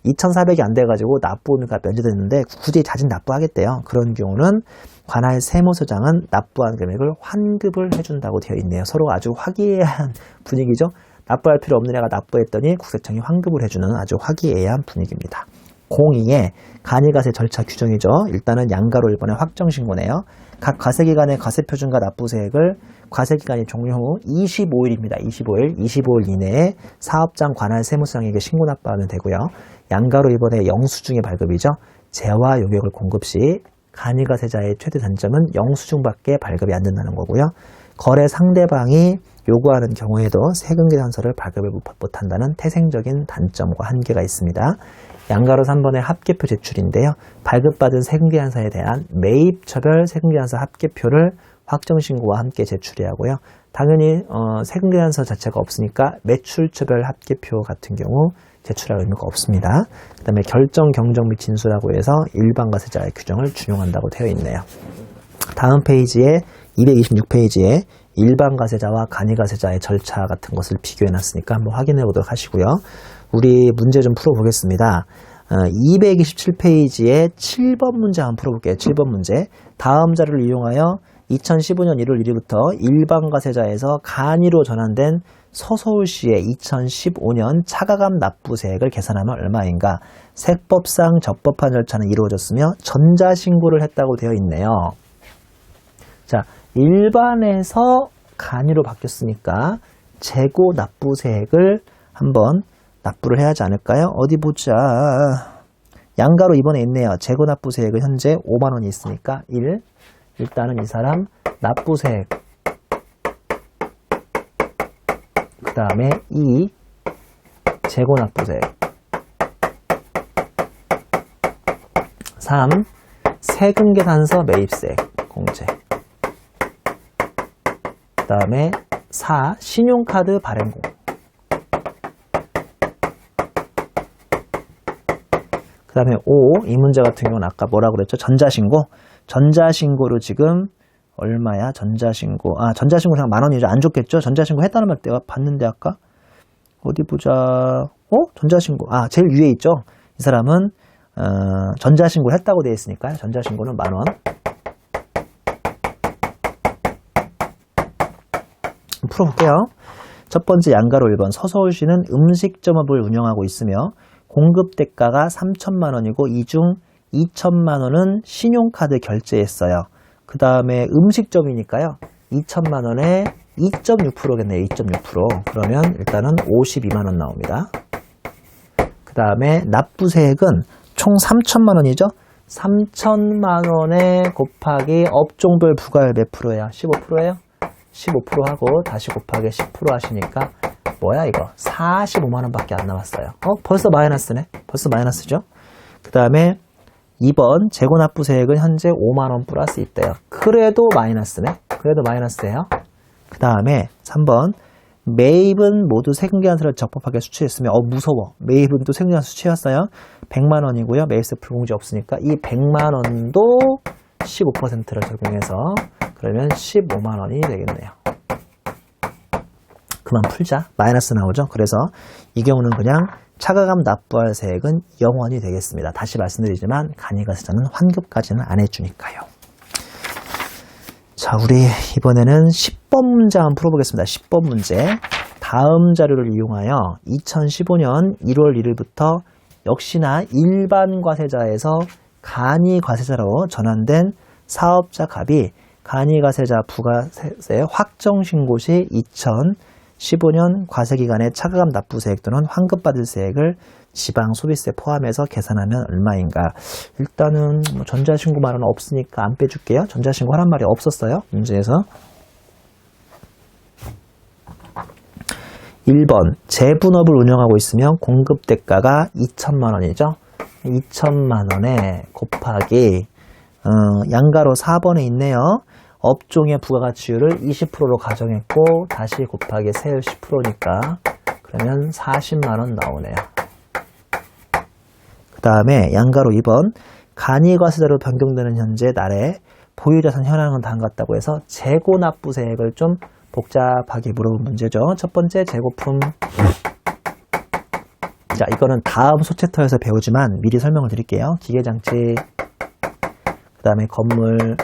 2,400이 안 돼가지고 납부 의무가 면제됐는데 굳이 자진 납부하겠대요. 그런 경우는 관할 세무서장은 납부한 금액을 환급을 해준다고 되어 있네요. 서로 아주 화기애애한 분위기죠. 납부할 필요 없는 애가 납부했더니 국세청이 환급을 해주는 아주 화기애애한 분위기입니다. 02의 간이가세 절차 규정이죠. 일단은 양가로 1번의 확정신고네요. 각 과세기간의 과세표준과 납부세액을 과세기간이 종료 후 25일입니다. 25일 이내에 사업장 관할 세무서장에게 신고 납부하면 되고요. 양가로 1번의 영수증의 발급이죠. 재화 용역을 공급 시 간이가세자의 최대 단점은 영수증밖에 발급이 안 된다는 거고요. 거래 상대방이 요구하는 경우에도 세금계산서를 발급을 못한다는 태생적인 단점과 한계가 있습니다. 양가로 3번의 합계표 제출인데요. 발급받은 세금계산서에 대한 매입처별 세금계산서 합계표를 확정신고와 함께 제출해야 하고요. 당연히 세금계산서 자체가 없으니까 매출처별 합계표 같은 경우 제출할 의무가 없습니다. 그 다음에 결정, 경정 및 진수라고 해서 일반 과세자의 규정을 준용한다고 되어 있네요. 다음 페이지에 226페이지에 일반 가세자와 간이가세자의 절차 같은 것을 비교해 놨으니까 한번 확인해 보도록 하시고요. 우리 문제 좀 풀어보겠습니다. 227페이지에 7번 문제 한번 풀어볼게요. 7번 문제. 다음 자료를 이용하여 2015년 1월 1일부터 일반 과세자에서 간이로 전환된 서서울시의 2015년 차가감 납부세액을 계산하면 얼마인가? 세법상 적법한 절차는 이루어졌으며 전자신고를 했다고 되어 있네요. 자, 일반에서 간이로 바뀌었으니까 재고 납부세액을 한번 납부를 해야 하지 않을까요? 어디 보자. 양가로 이번에 있네요. 재고 납부세액은 현재 5만 원이 있으니까 1. 일단은 이 사람 납부세액. 그 다음에 2. 재고 납부세액. 3. 세금계산서 매입세액 공제. 그 다음에 4. 신용카드 발행공. 그 다음에 5. 이 문제 같은 경우는 아까 뭐라고 그랬죠? 전자신고. 전자신고로 지금 얼마야? 전자신고. 전자신고 그냥 만 원이죠. 안 좋겠죠? 전자신고 했다는 말 내가 봤는데 아까. 어디 보자. 전자신고. 제일 위에 있죠? 이 사람은 전자신고를 했다고 되어 있으니까요. 전자신고는 만 원. 풀어볼게요. 첫 번째 양가로 1번. 서서울시는 음식점업을 운영하고 있으며 공급 대가가 3천만 원이고 이 중 2천만 원은 신용카드 결제했어요. 그 다음에 음식점이니까요. 2천만 원에 2.6%겠네요. 2.6%. 그러면 일단은 52만 원 나옵니다. 그 다음에 납부세액은 총 3천만 원이죠. 3천만 원에 곱하기 업종별 부과율 몇 프로야? 15%예요? 15% 하고 다시 곱하기 10% 하시니까 뭐야 이거? 45만 원밖에 안 남았어요. 벌써 마이너스네. 벌써 마이너스죠. 그 다음에 2번 재고납부세액은 현재 5만 원 플러스 있대요. 그래도 마이너스네. 그래도 마이너스예요. 그 다음에 3번 매입은 모두 세금계산서를 적법하게 수취했으며 무서워. 매입은 또 세금계산서 수취했어요. 100만 원이고요. 매입세 불공제 없으니까 이 100만 원도 15%를 적용해서 그러면 15만 원이 되겠네요. 그만 풀자. 마이너스 나오죠. 그래서 이 경우는 그냥 차가감 납부할 세액은 0원이 되겠습니다. 다시 말씀드리지만 간이과세자는 환급까지는 안 해주니까요. 자, 우리 이번에는 10번 문제 한번 풀어보겠습니다. 10번 문제. 다음 자료를 이용하여 2015년 1월 1일부터 역시나 일반 과세자에서 간이과세자로 전환된 사업자 갑이 간이과세자 부가세 확정 신고 시 2015년 과세기간의 차가감 납부세액 또는 환급받을 세액을 지방소비세 포함해서 계산하면 얼마인가. 일단은 전자신고 말은 없으니까 안 빼줄게요. 전자신고 하란 말이 없었어요. 문제에서. 1번 재분업을 운영하고 있으면 공급대가가 2천만 원이죠. 2천만 원에 곱하기 양가로 4번에 있네요. 업종의 부가가치율을 20%로 가정했고 다시 곱하기 세율 10%니까 그러면 40만 원 나오네요. 그 다음에 양가로 2번 간이과세자로 변경되는 현재 날에 보유자산 현황은 다음 같다고 해서 재고납부세액을 좀 복잡하게 물어본 문제죠. 첫 번째 재고품. 자, 이거는 다음 소챕터에서 배우지만 미리 설명을 드릴게요. 기계장치, 그 다음에 건물.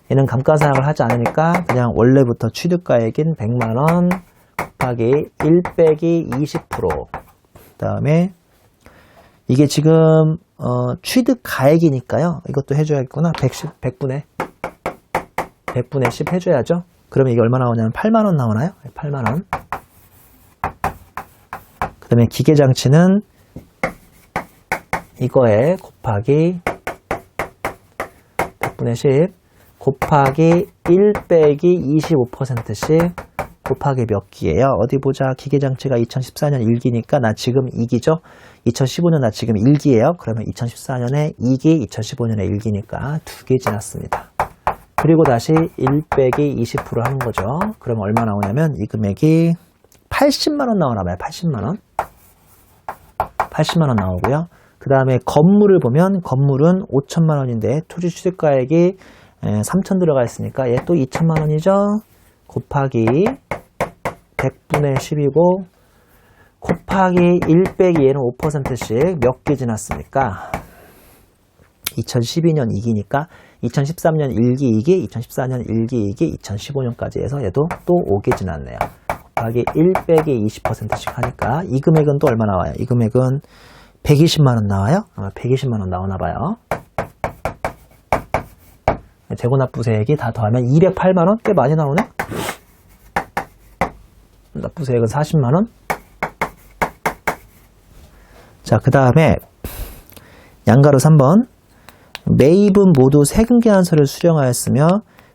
얘는 감가상각을 하지 않으니까 그냥 원래부터 취득가액인 100만원 곱하기 1 빼기 20%. 그 다음에 이게 지금 취득가액이니까요. 이것도 해줘야겠구나. 100분의 10 해줘야죠. 그러면 이게 얼마 나오냐면 8만원 나오나요? 8만원. 그 다음에 기계장치는 이거에 곱하기 100분의 10 곱하기 1 빼기 25%씩 곱하기 몇 기예요? 어디 보자. 기계장치가 2014년 1기니까 나 지금 2기죠? 2015년 나 지금 1기예요. 그러면 2014년에 2기, 2015년에 1기니까 2개 지났습니다. 그리고 다시 1 빼기 20% 하는 거죠. 그럼 얼마 나오냐면 이 금액이 80만원 나오나봐요. 80만원. 80만원 나오고요. 그 다음에 건물을 보면 건물은 5천만원인데 토지 취득가액이 3천 들어가 있으니까 얘 또 2천만 원이죠. 곱하기 100분의 10이고 곱하기 1 빼기 얘는 5%씩 몇 개 지났습니까? 2012년 2기니까 2013년 1기 2기, 2014년 1기 2기, 2015년까지 해서 얘도 또 5개 지났네요. 곱하기 1 빼기 20%씩 하니까 이 금액은 또 얼마 나와요? 이 금액은 120만원 나와요? 120만원 나오나봐요. 재고납부세액이 다 더하면 208만원? 꽤 많이 나오네? 납부세액은 40만원? 자, 그 다음에 양가로 3번. 매입은 모두 세금계산서를 수령하였으며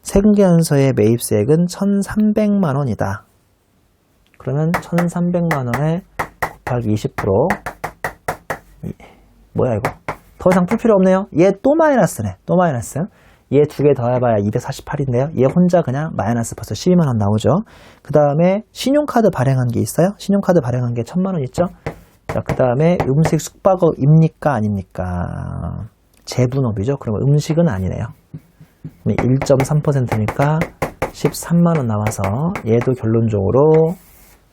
세금계산서의 매입세액은 1,300만원이다. 그러면 1,300만원에 곱하기 20%. 뭐야 이거? 더 이상 풀 필요 없네요. 얘 또 마이너스네. 또 마이너스. 얘 두 개 더해봐야 248인데요. 얘 혼자 그냥 마이너스 벌써 12만원 나오죠. 그 다음에 신용카드 발행한 게 있어요. 신용카드 발행한 게 1,000만원 있죠. 자, 그 다음에 음식 숙박업입니까? 아닙니까? 재분업이죠. 그러면 음식은 아니네요. 1.3%니까 13만원 나와서 얘도 결론적으로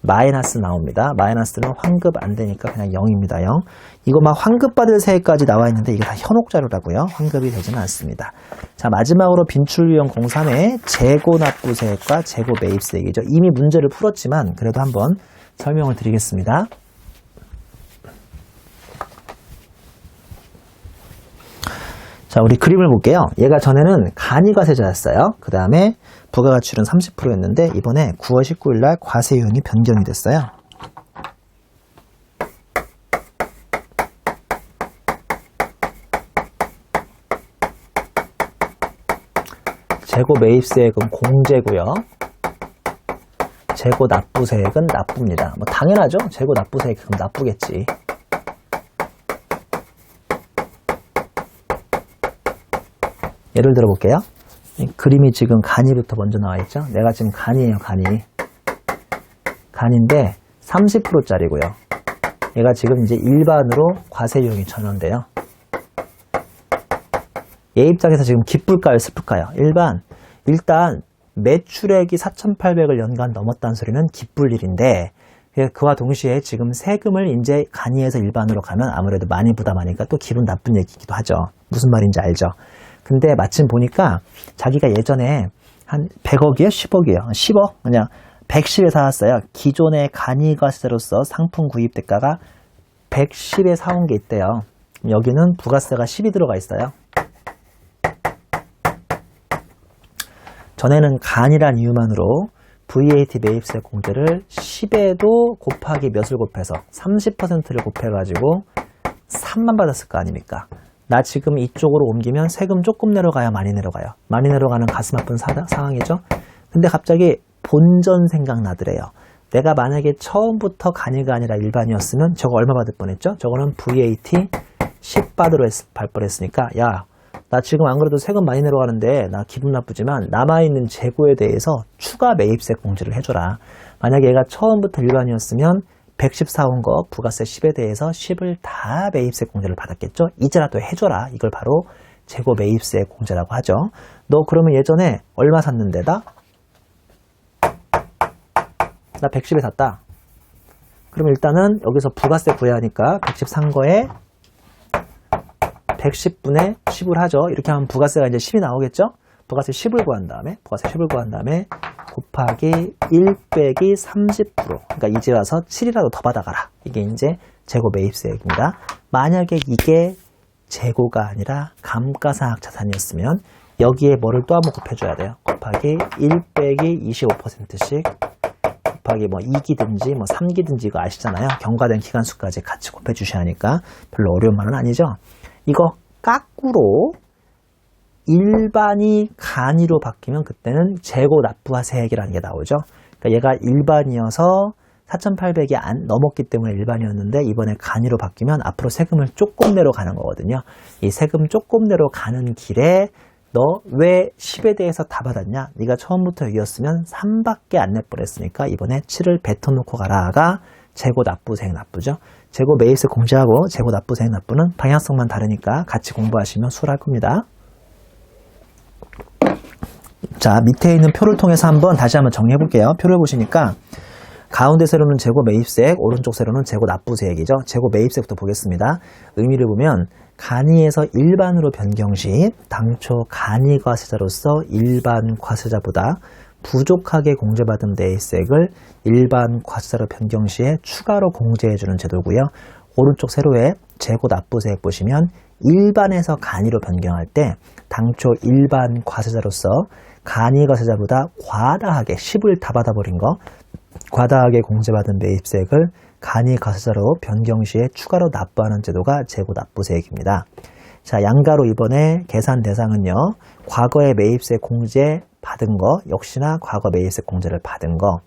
마이너스 나옵니다. 마이너스는 환급 안 되니까 그냥 0입니다. 0. 이거 막 환급 받을 세액까지 나와 있는데 이게 다 현혹자료라고요. 환급이 되지는 않습니다. 자, 마지막으로 빈출유형 03의 재고납부세액과 재고매입세액이죠. 이미 문제를 풀었지만 그래도 한번 설명을 드리겠습니다. 자, 우리 그림을 볼게요. 얘가 전에는 간이과세자였어요. 그 다음에 부가가치율은 30%였는데 이번에 9월 19일 날 과세유형이 변경이 됐어요. 재고 매입세액은 공제고요. 재고 납부세액은 납부입니다. 뭐 당연하죠. 재고 납부세액 그럼 납부겠지. 예를 들어 볼게요. 그림이 지금 간이부터 먼저 나와 있죠. 내가 지금 간이에요. 간인데 30%짜리고요. 얘가 지금 이제 일반으로 과세유형이 전환돼요. 얘 입장에서 지금 기쁠까요? 슬플까요? 일단 매출액이 4,800을 연간 넘었다는 소리는 기쁠 일인데 그와 동시에 지금 세금을 이제 간이에서 일반으로 가면 아무래도 많이 부담하니까 또 기분 나쁜 얘기이기도 하죠. 무슨 말인지 알죠? 근데 마침 보니까 자기가 예전에 한 100억이에요? 10억이에요? 10억? 그냥 110에 사왔어요. 기존의 간이과세로서 상품 구입 대가가 110에 사온 게 있대요. 여기는 부가세가 10이 들어가 있어요. 전에는 간이란 이유만으로 VAT 매입세 공제를 10에도 곱하기 몇을 곱해서 30%를 곱해가지고 3만 받았을 거 아닙니까? 나 지금 이쪽으로 옮기면 세금 조금 내려가야 많이 내려가요. 많이 내려가는 가슴 아픈 상황이죠. 근데 갑자기 본전 생각나더래요. 내가 만약에 처음부터 간이가 아니라 일반이었으면 저거 얼마 받을 뻔했죠? 저거는 VAT 10 받으러 갈 뻔했으니까 야, 나 지금 안 그래도 세금 많이 내려가는데 나 기분 나쁘지만 남아있는 재고에 대해서 추가 매입세 공제를 해줘라. 만약에 얘가 처음부터 일반이었으면 110 사온 거 부가세 10에 대해서 10을 다 매입세 공제를 받았겠죠. 이제라도 해줘라. 이걸 바로 재고 매입세 공제라고 하죠. 너 그러면 예전에 얼마 샀는데 나 110에 샀다. 그럼 일단은 여기서 부가세 부여하니까 110 산 거에 110분의 10을 하죠. 이렇게 하면 부가세가 이제 10이 나오겠죠. 부가세 10을 구한 다음에 곱하기 1 빼기 30%. 그러니까 이제 와서 7이라도 더 받아가라. 이게 이제 재고 매입세액입니다. 만약에 이게 재고가 아니라 감가상각 자산이었으면 여기에 뭐를 또 한번 곱해줘야 돼요. 곱하기 1 빼기 25%씩 곱하기 뭐 2기든지 뭐 3기든지 이거 아시잖아요. 경과된 기간수까지 같이 곱해주셔야 하니까 별로 어려운 말은 아니죠. 이거 까꾸로 일반이 간이로 바뀌면 그때는 재고 납부세액이라는 게 나오죠. 그러니까 얘가 일반이어서 4,800이 안 넘었기 때문에 일반이었는데 이번에 간이로 바뀌면 앞으로 세금을 조금 내로 가는 거거든요. 이 세금 조금 내로 가는 길에 너 왜 10에 대해서 다 받았냐? 네가 처음부터 여기였으면 3밖에 안 낼 뻔했으니까 이번에 7을 뱉어놓고 가라가 재고 납부세액 납부죠. 재고 매입세 공제하고 재고 납부세액 납부는 방향성만 다르니까 같이 공부하시면 수월할 겁니다. 자, 밑에 있는 표를 통해서 다시 한번 정리해 볼게요. 표를 보시니까 가운데 세로는 재고 매입세액, 오른쪽 세로는 재고 납부세액이죠. 재고 매입세액부터 보겠습니다. 의미를 보면 간이에서 일반으로 변경 시 당초 간이 과세자로서 일반 과세자보다 부족하게 공제받은 매입세액을 일반 과세자로 변경 시에 추가로 공제해주는 제도고요. 오른쪽 세로에 재고 납부세액 보시면 일반에서 간이로 변경할 때 당초 일반 과세자로서 간이 과세자보다 과다하게 10을 다 받아버린 거, 과다하게 공제받은 매입세액을 간이 과세자로 변경 시에 추가로 납부하는 제도가 재고 납부세액입니다. 자, 양가로 이번에 계산 대상은요, 과거에 매입세 공제 받은 거, 역시나 과거 매입세 공제를 받은 거,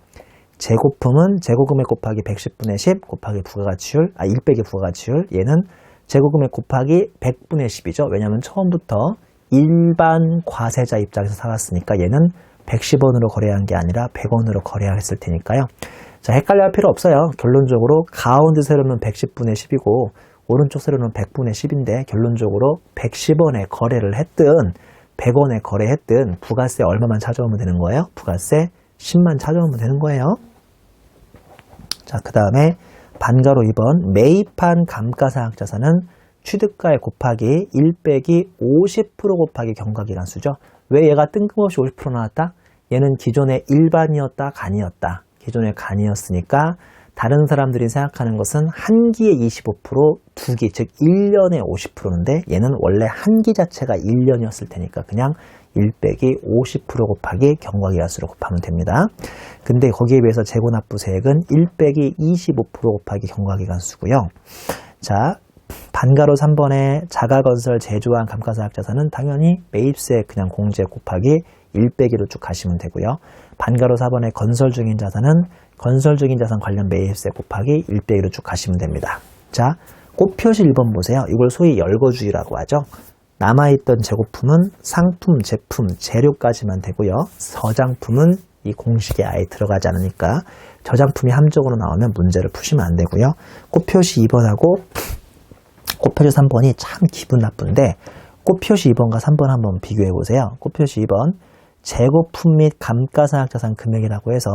재고품은 재고금액 곱하기 110분의 10 곱하기 부가가치율, 1 빼기 부가가치율, 얘는 재고금액 곱하기 100분의 10이죠. 왜냐하면 처음부터 일반 과세자 입장에서 사갔으니까 얘는 110원으로 거래한 게 아니라 100원으로 거래했을 테니까요. 자, 헷갈려 할 필요 없어요. 결론적으로 가운데 세로는 110분의 10이고 오른쪽 세로는 100분의 10인데 결론적으로 110원에 거래를 했든 100원에 거래했든 부가세 얼마만 찾아오면 되는 거예요? 부가세 10만 찾아오면 되는 거예요. 자, 그 다음에 반가로 2번 매입한 감가상각자산은 취득가액 곱하기 1 빼기 50% 곱하기 경과기간수죠. 왜 얘가 뜬금없이 50% 나왔다? 얘는 기존에 일반이었다, 간이었다. 기존에 간이었으니까 다른 사람들이 생각하는 것은 한 기에 25%, 두 기, 즉 1년에 50%인데 얘는 원래 한 기 자체가 1년이었을 테니까 그냥 1 빼기 50% 곱하기 경과기간수로 곱하면 됩니다. 근데 거기에 비해서 재고납부세액은 1 빼기 25% 곱하기 경과기간수고요. 자, 반가로 3번에 자가건설 제조한 감가상각자산은 당연히 매입세 그냥 공제 곱하기 1 빼기로 쭉 가시면 되고요. 반가로 4번에 건설 중인 자산은 건설 중인 자산 관련 매입세 곱하기 1 빼기로 쭉 가시면 됩니다. 자, 꽃표시 1번 보세요. 이걸 소위 열거주의라고 하죠. 남아있던 재고품은 상품, 제품, 재료까지만 되고요. 저장품은 이 공식에 아예 들어가지 않으니까 저장품이 함정으로 나오면 문제를 푸시면 안 되고요. 꽃표시 2번하고 꽃표시 3번이 참 기분 나쁜데 꽃표시 2번과 3번 한번 비교해 보세요. 꽃표시 2번 재고품 및 감가상각자산 금액이라고 해서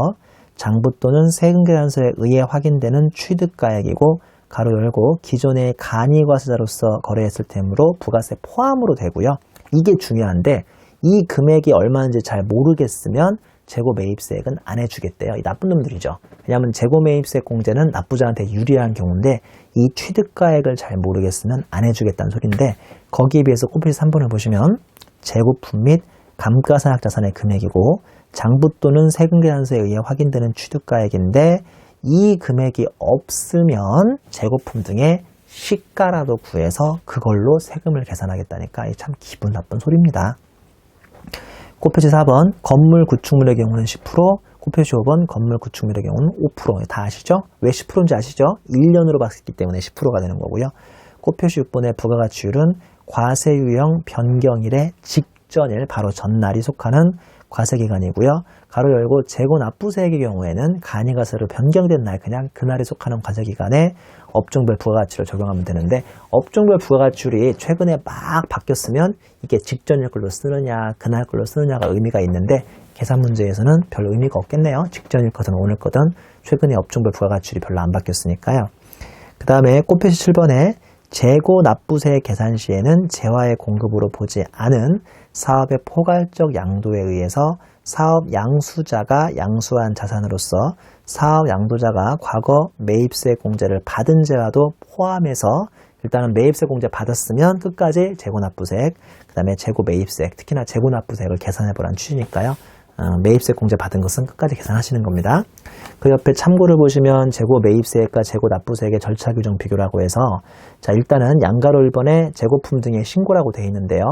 장부 또는 세금계산서에 의해 확인되는 취득가액이고 가로 열고 기존의 간이과세자로서 거래했을 때므로 부가세 포함으로 되고요. 이게 중요한데 이 금액이 얼마인지 잘 모르겠으면 재고 매입세액은 안 해주겠대요. 이 나쁜 놈들이죠. 왜냐하면 재고 매입세 공제는 납부자한테 유리한 경우인데 이 취득가액을 잘 모르겠으면 안 해주겠다는 소리인데 거기에 비해서 꽃표시 3번을 보시면 재고품 및 감가상각자산의 금액이고 장부 또는 세금계산서에 의해 확인되는 취득가액인데 이 금액이 없으면 재고품 등의 시가라도 구해서 그걸로 세금을 계산하겠다니까 참 기분 나쁜 소리입니다. 꽃표시 4번 건물 구축물의 경우는 10%, 꽃표시 5번 건물 구축물의 경우는 5%. 다 아시죠? 왜 10%인지 아시죠? 1년으로 봤기 때문에 10%가 되는 거고요. 꽃표시 6번의 부가가치율은 과세유형 변경일의 직전일, 바로 전날이 속하는 과세기간이고요. 가로 열고 재고납부세액의 경우에는 간이과세로 변경된 날 그냥 그날에 속하는 과세기간에 업종별 부가가치를 적용하면 되는데 업종별 부가가치율이 최근에 막 바뀌었으면 이게 직전일 걸로 쓰느냐 그날 걸로 쓰느냐가 의미가 있는데 계산 문제에서는 별 의미가 없겠네요. 직전일 거든 오늘 거든 최근에 업종별 부가가치율이 별로 안 바뀌었으니까요. 그 다음에 꽃표시 7번에 재고납부세 계산 시에는 재화의 공급으로 보지 않은 사업의 포괄적 양도에 의해서 사업 양수자가 양수한 자산으로서 사업 양도자가 과거 매입세 공제를 받은 재화도 포함해서 일단은 매입세 공제 받았으면 끝까지 재고납부세액, 그 다음에 재고매입세액, 특히나 재고납부세액을 계산해보라는 취지니까요. 매입세 공제 받은 것은 끝까지 계산하시는 겁니다. 그 옆에 참고를 보시면 재고매입세액과 재고납부세액의 절차 규정 비교라고 해서 자 일단은 양가로 1번에 재고품 등의 신고라고 되어 있는데요.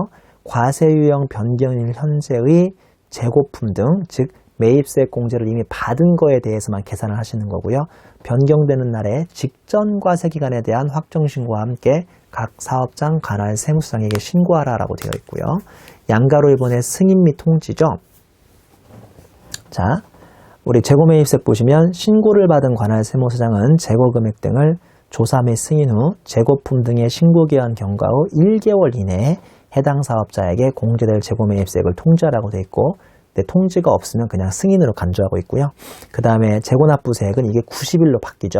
과세유형 변경일 현재의 재고품 등, 즉 매입세 공제를 이미 받은 거에 대해서만 계산을 하시는 거고요. 변경되는 날에 직전 과세기간에 대한 확정신고와 함께 각 사업장 관할 세무서장에게 신고하라라고 되어 있고요. 양가로 1번의 승인 및 통지죠. 자, 우리 재고매입세 보시면 신고를 받은 관할 세무서장은 재고금액 등을 조사 및 승인 후 재고품 등의 신고기한 경과 후 1개월 이내에 해당 사업자에게 공제될 재고매입세액을 통지하라고 되어 있고 근데 통지가 없으면 그냥 승인으로 간주하고 있고요. 그 다음에 재고납부세액은 이게 90일로 바뀌죠.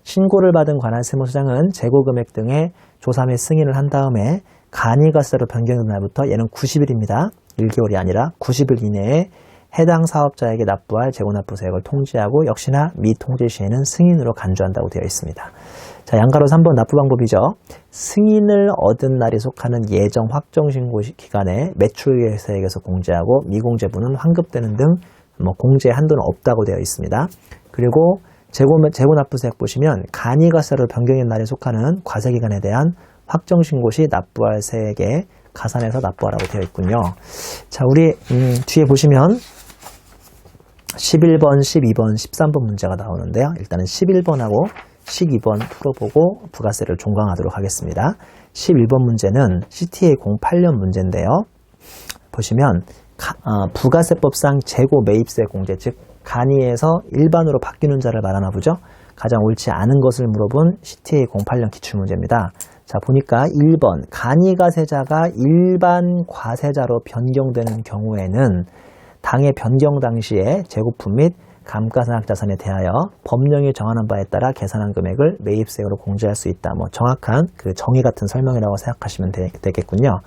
신고를 받은 관할세무서장은 재고금액 등의 조사 및 승인을 한 다음에 간이가세로 변경된 날부터 얘는 90일입니다. 1개월이 아니라 90일 이내에 해당 사업자에게 납부할 재고납부세액을 통지하고 역시나 미통지 시에는 승인으로 간주한다고 되어 있습니다. 자, 양가로 3번 납부 방법이죠. 승인을 얻은 날이 속하는 예정 확정신고 기간에 매출세액에서 공제하고 미공제분은 환급되는 등 공제 한도는 없다고 되어 있습니다. 그리고 재고납부세액 보시면 간이가세로 변경된 날에 속하는 과세기간에 대한 확정신고 시 납부할 세액에 가산해서 납부하라고 되어 있군요. 자, 우리 뒤에 보시면 11번, 12번, 13번 문제가 나오는데요. 일단은 11번하고 12번 풀어보고 부가세를 종강하도록 하겠습니다. 11번 문제는 CTA 08년 문제인데요. 보시면 부가세법상 재고 매입세 공제, 즉 간이에서 일반으로 바뀌는 자를 말하나 보죠. 가장 옳지 않은 것을 물어본 CTA 08년 기출문제입니다. 자, 보니까 1번 간이가세자가 일반 과세자로 변경되는 경우에는 당해 변경 당시에 재고품 및 감가상각자산에 대하여 법령이 정하는 바에 따라 계산한 금액을 매입세액으로 공제할 수 있다. 정확한 그 정의 같은 설명이라고 생각하시면 되겠군요.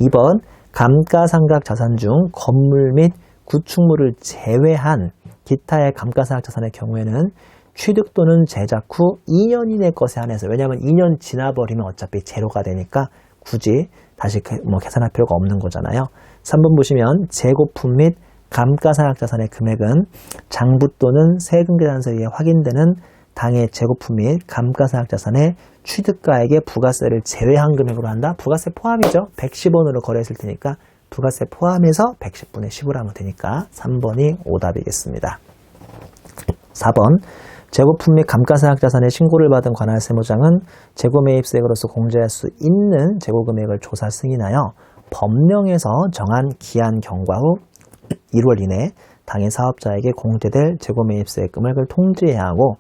2번 감가상각자산 중 건물 및 구축물을 제외한 기타의 감가상각자산의 경우에는 취득 또는 제작 후 2년 이내 것에 한해서, 왜냐하면 2년 지나버리면 어차피 제로가 되니까 굳이 다시 계산할 필요가 없는 거잖아요. 3번 보시면 재고품 및 감가상각자산의 금액은 장부 또는 세금계산서에 의해 확인되는 당의 재고품 및 감가상각자산의 취득가액의 부가세를 제외한 금액으로 한다. 부가세 포함이죠. 110원으로 거래했을 테니까 부가세 포함해서 110분의 10으로 하면 되니까 3번이 오답이겠습니다. 4번 재고품 및 감가상각자산의 신고를 받은 관할세무장은 재고매입세액으로서 공제할 수 있는 재고금액을 조사 승인하여 법령에서 정한 기한 경과 후 1월 이내 당해 사업자에게 공제될 재고매입세액 금액을 통지해야 하고,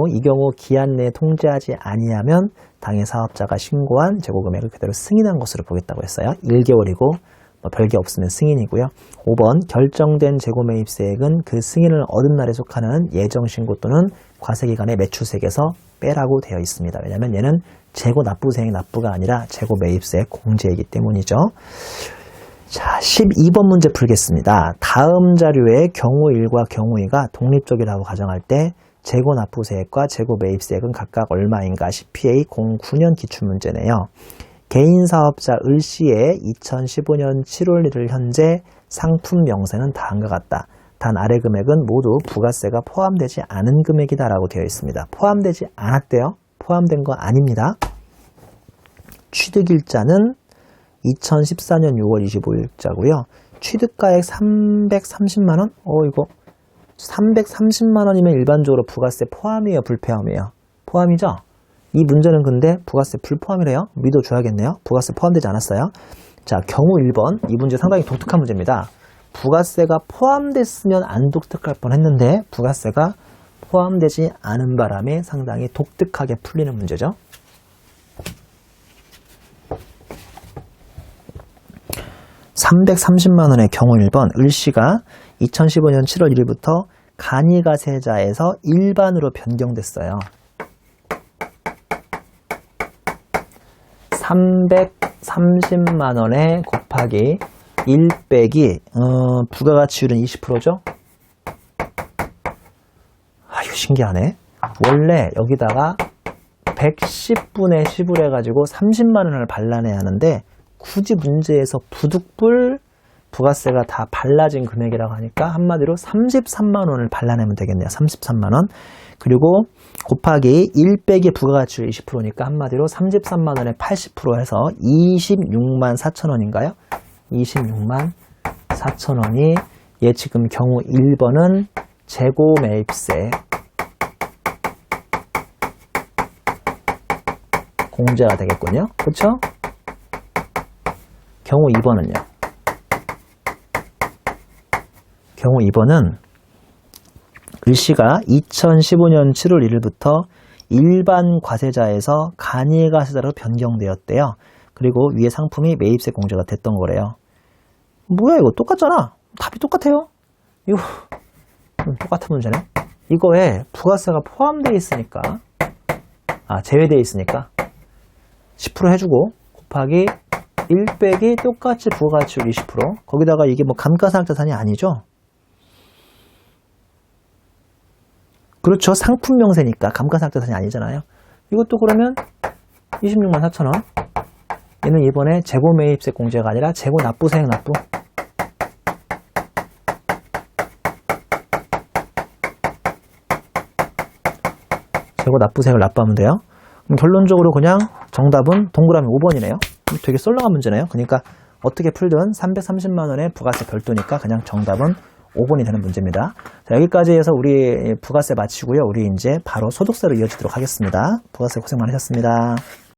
이 경우 기한 내에 통지하지 아니하면 당해 사업자가 신고한 재고금액을 그대로 승인한 것으로 보겠다고 했어요. 1개월이고 별게 없으면 승인이고요. 5번 결정된 재고매입세액은 그 승인을 얻은 날에 속하는 예정신고 또는 과세기간의 매출세액에서 빼라고 되어 있습니다. 왜냐하면 얘는 재고납부세액 납부가 아니라 재고매입세액 공제이기 때문이죠. 자, 12번 문제 풀겠습니다. 다음 자료의 경우 1과 경우 2가 독립적이라고 가정할 때 재고납부세액과 재고매입세액은 각각 얼마인가? CPA 09년 기출문제네요. 개인사업자 을씨의 2015년 7월 1일 현재 상품 명세는 다음과 같다. 단 아래 금액은 모두 부가세가 포함되지 않은 금액이다 라고 되어 있습니다. 포함되지 않았대요. 포함된 거 아닙니다. 취득일자는 2014년 6월 25일자고요. 취득가액 330만원? 이거 330만원이면 일반적으로 부가세 포함이에요, 불포함이에요? 포함이죠? 이 문제는 근데 부가세 불포함이래요. 믿어줘야겠네요. 부가세 포함되지 않았어요. 자, 경우 1번. 이 문제 상당히 독특한 문제입니다. 부가세가 포함됐으면 안 독특할 뻔했는데 부가세가 포함되지 않은 바람에 상당히 독특하게 풀리는 문제죠. (330만원의) 경우 1번 을씨가 2015년 7월 1일부터 간이가세자에서 일반으로 변경됐어요. 330만원에 곱하기 1 빼기 부가가치율은 20%죠? 이거 신기하네. 원래 여기다가 110분의 10을 해가지고 30만원을 발라내야 하는데 굳이 문제에서 부득불 부가세가 다 발라진 금액이라고 하니까 한마디로 33만원을 발라내면 되겠네요. 33만원. 그리고 곱하기 1 빼기 부가가치율 20%니까 한마디로 33만원에 80% 해서 26만 4천원인가요? 26만 4천원이 얘 지금 경우 1번은 재고매입세 공제가 되겠군요. 그렇죠? 경우 2번은요. 경우 2번은 을씨가 2015년 7월 1일부터 일반 과세자에서 간이가세자로 변경되었대요. 그리고 위에 상품이 매입세 공제가 됐던 거래요. 뭐야 이거 똑같잖아. 답이 똑같아요. 이거 똑같은 문제네. 이거에 부가세가 포함되어 있으니까, 제외되어 있으니까 10% 해주고 곱하기 1 빼기 똑같이 부가가치율 20%. 거기다가 이게 뭐 감가상각자산이 아니죠? 그렇죠. 상품 명세니까 감가상각자산이 아니잖아요. 이것도 그러면 26만 4천 원. 얘는 이번에 재고 매입세 공제가 아니라 재고 납부세액 납부. 재고 납부세액을 납부하면 돼요. 그럼 결론적으로 그냥 정답은 동그라미 5번이네요. 되게 썰렁한 문제네요. 그러니까 어떻게 풀든 330만 원의 부가세 별도니까 그냥 정답은 5번이 되는 문제입니다. 자, 여기까지 해서 우리 부가세 마치고요. 우리 이제 바로 소득세로 이어지도록 하겠습니다. 부가세 고생 많으셨습니다.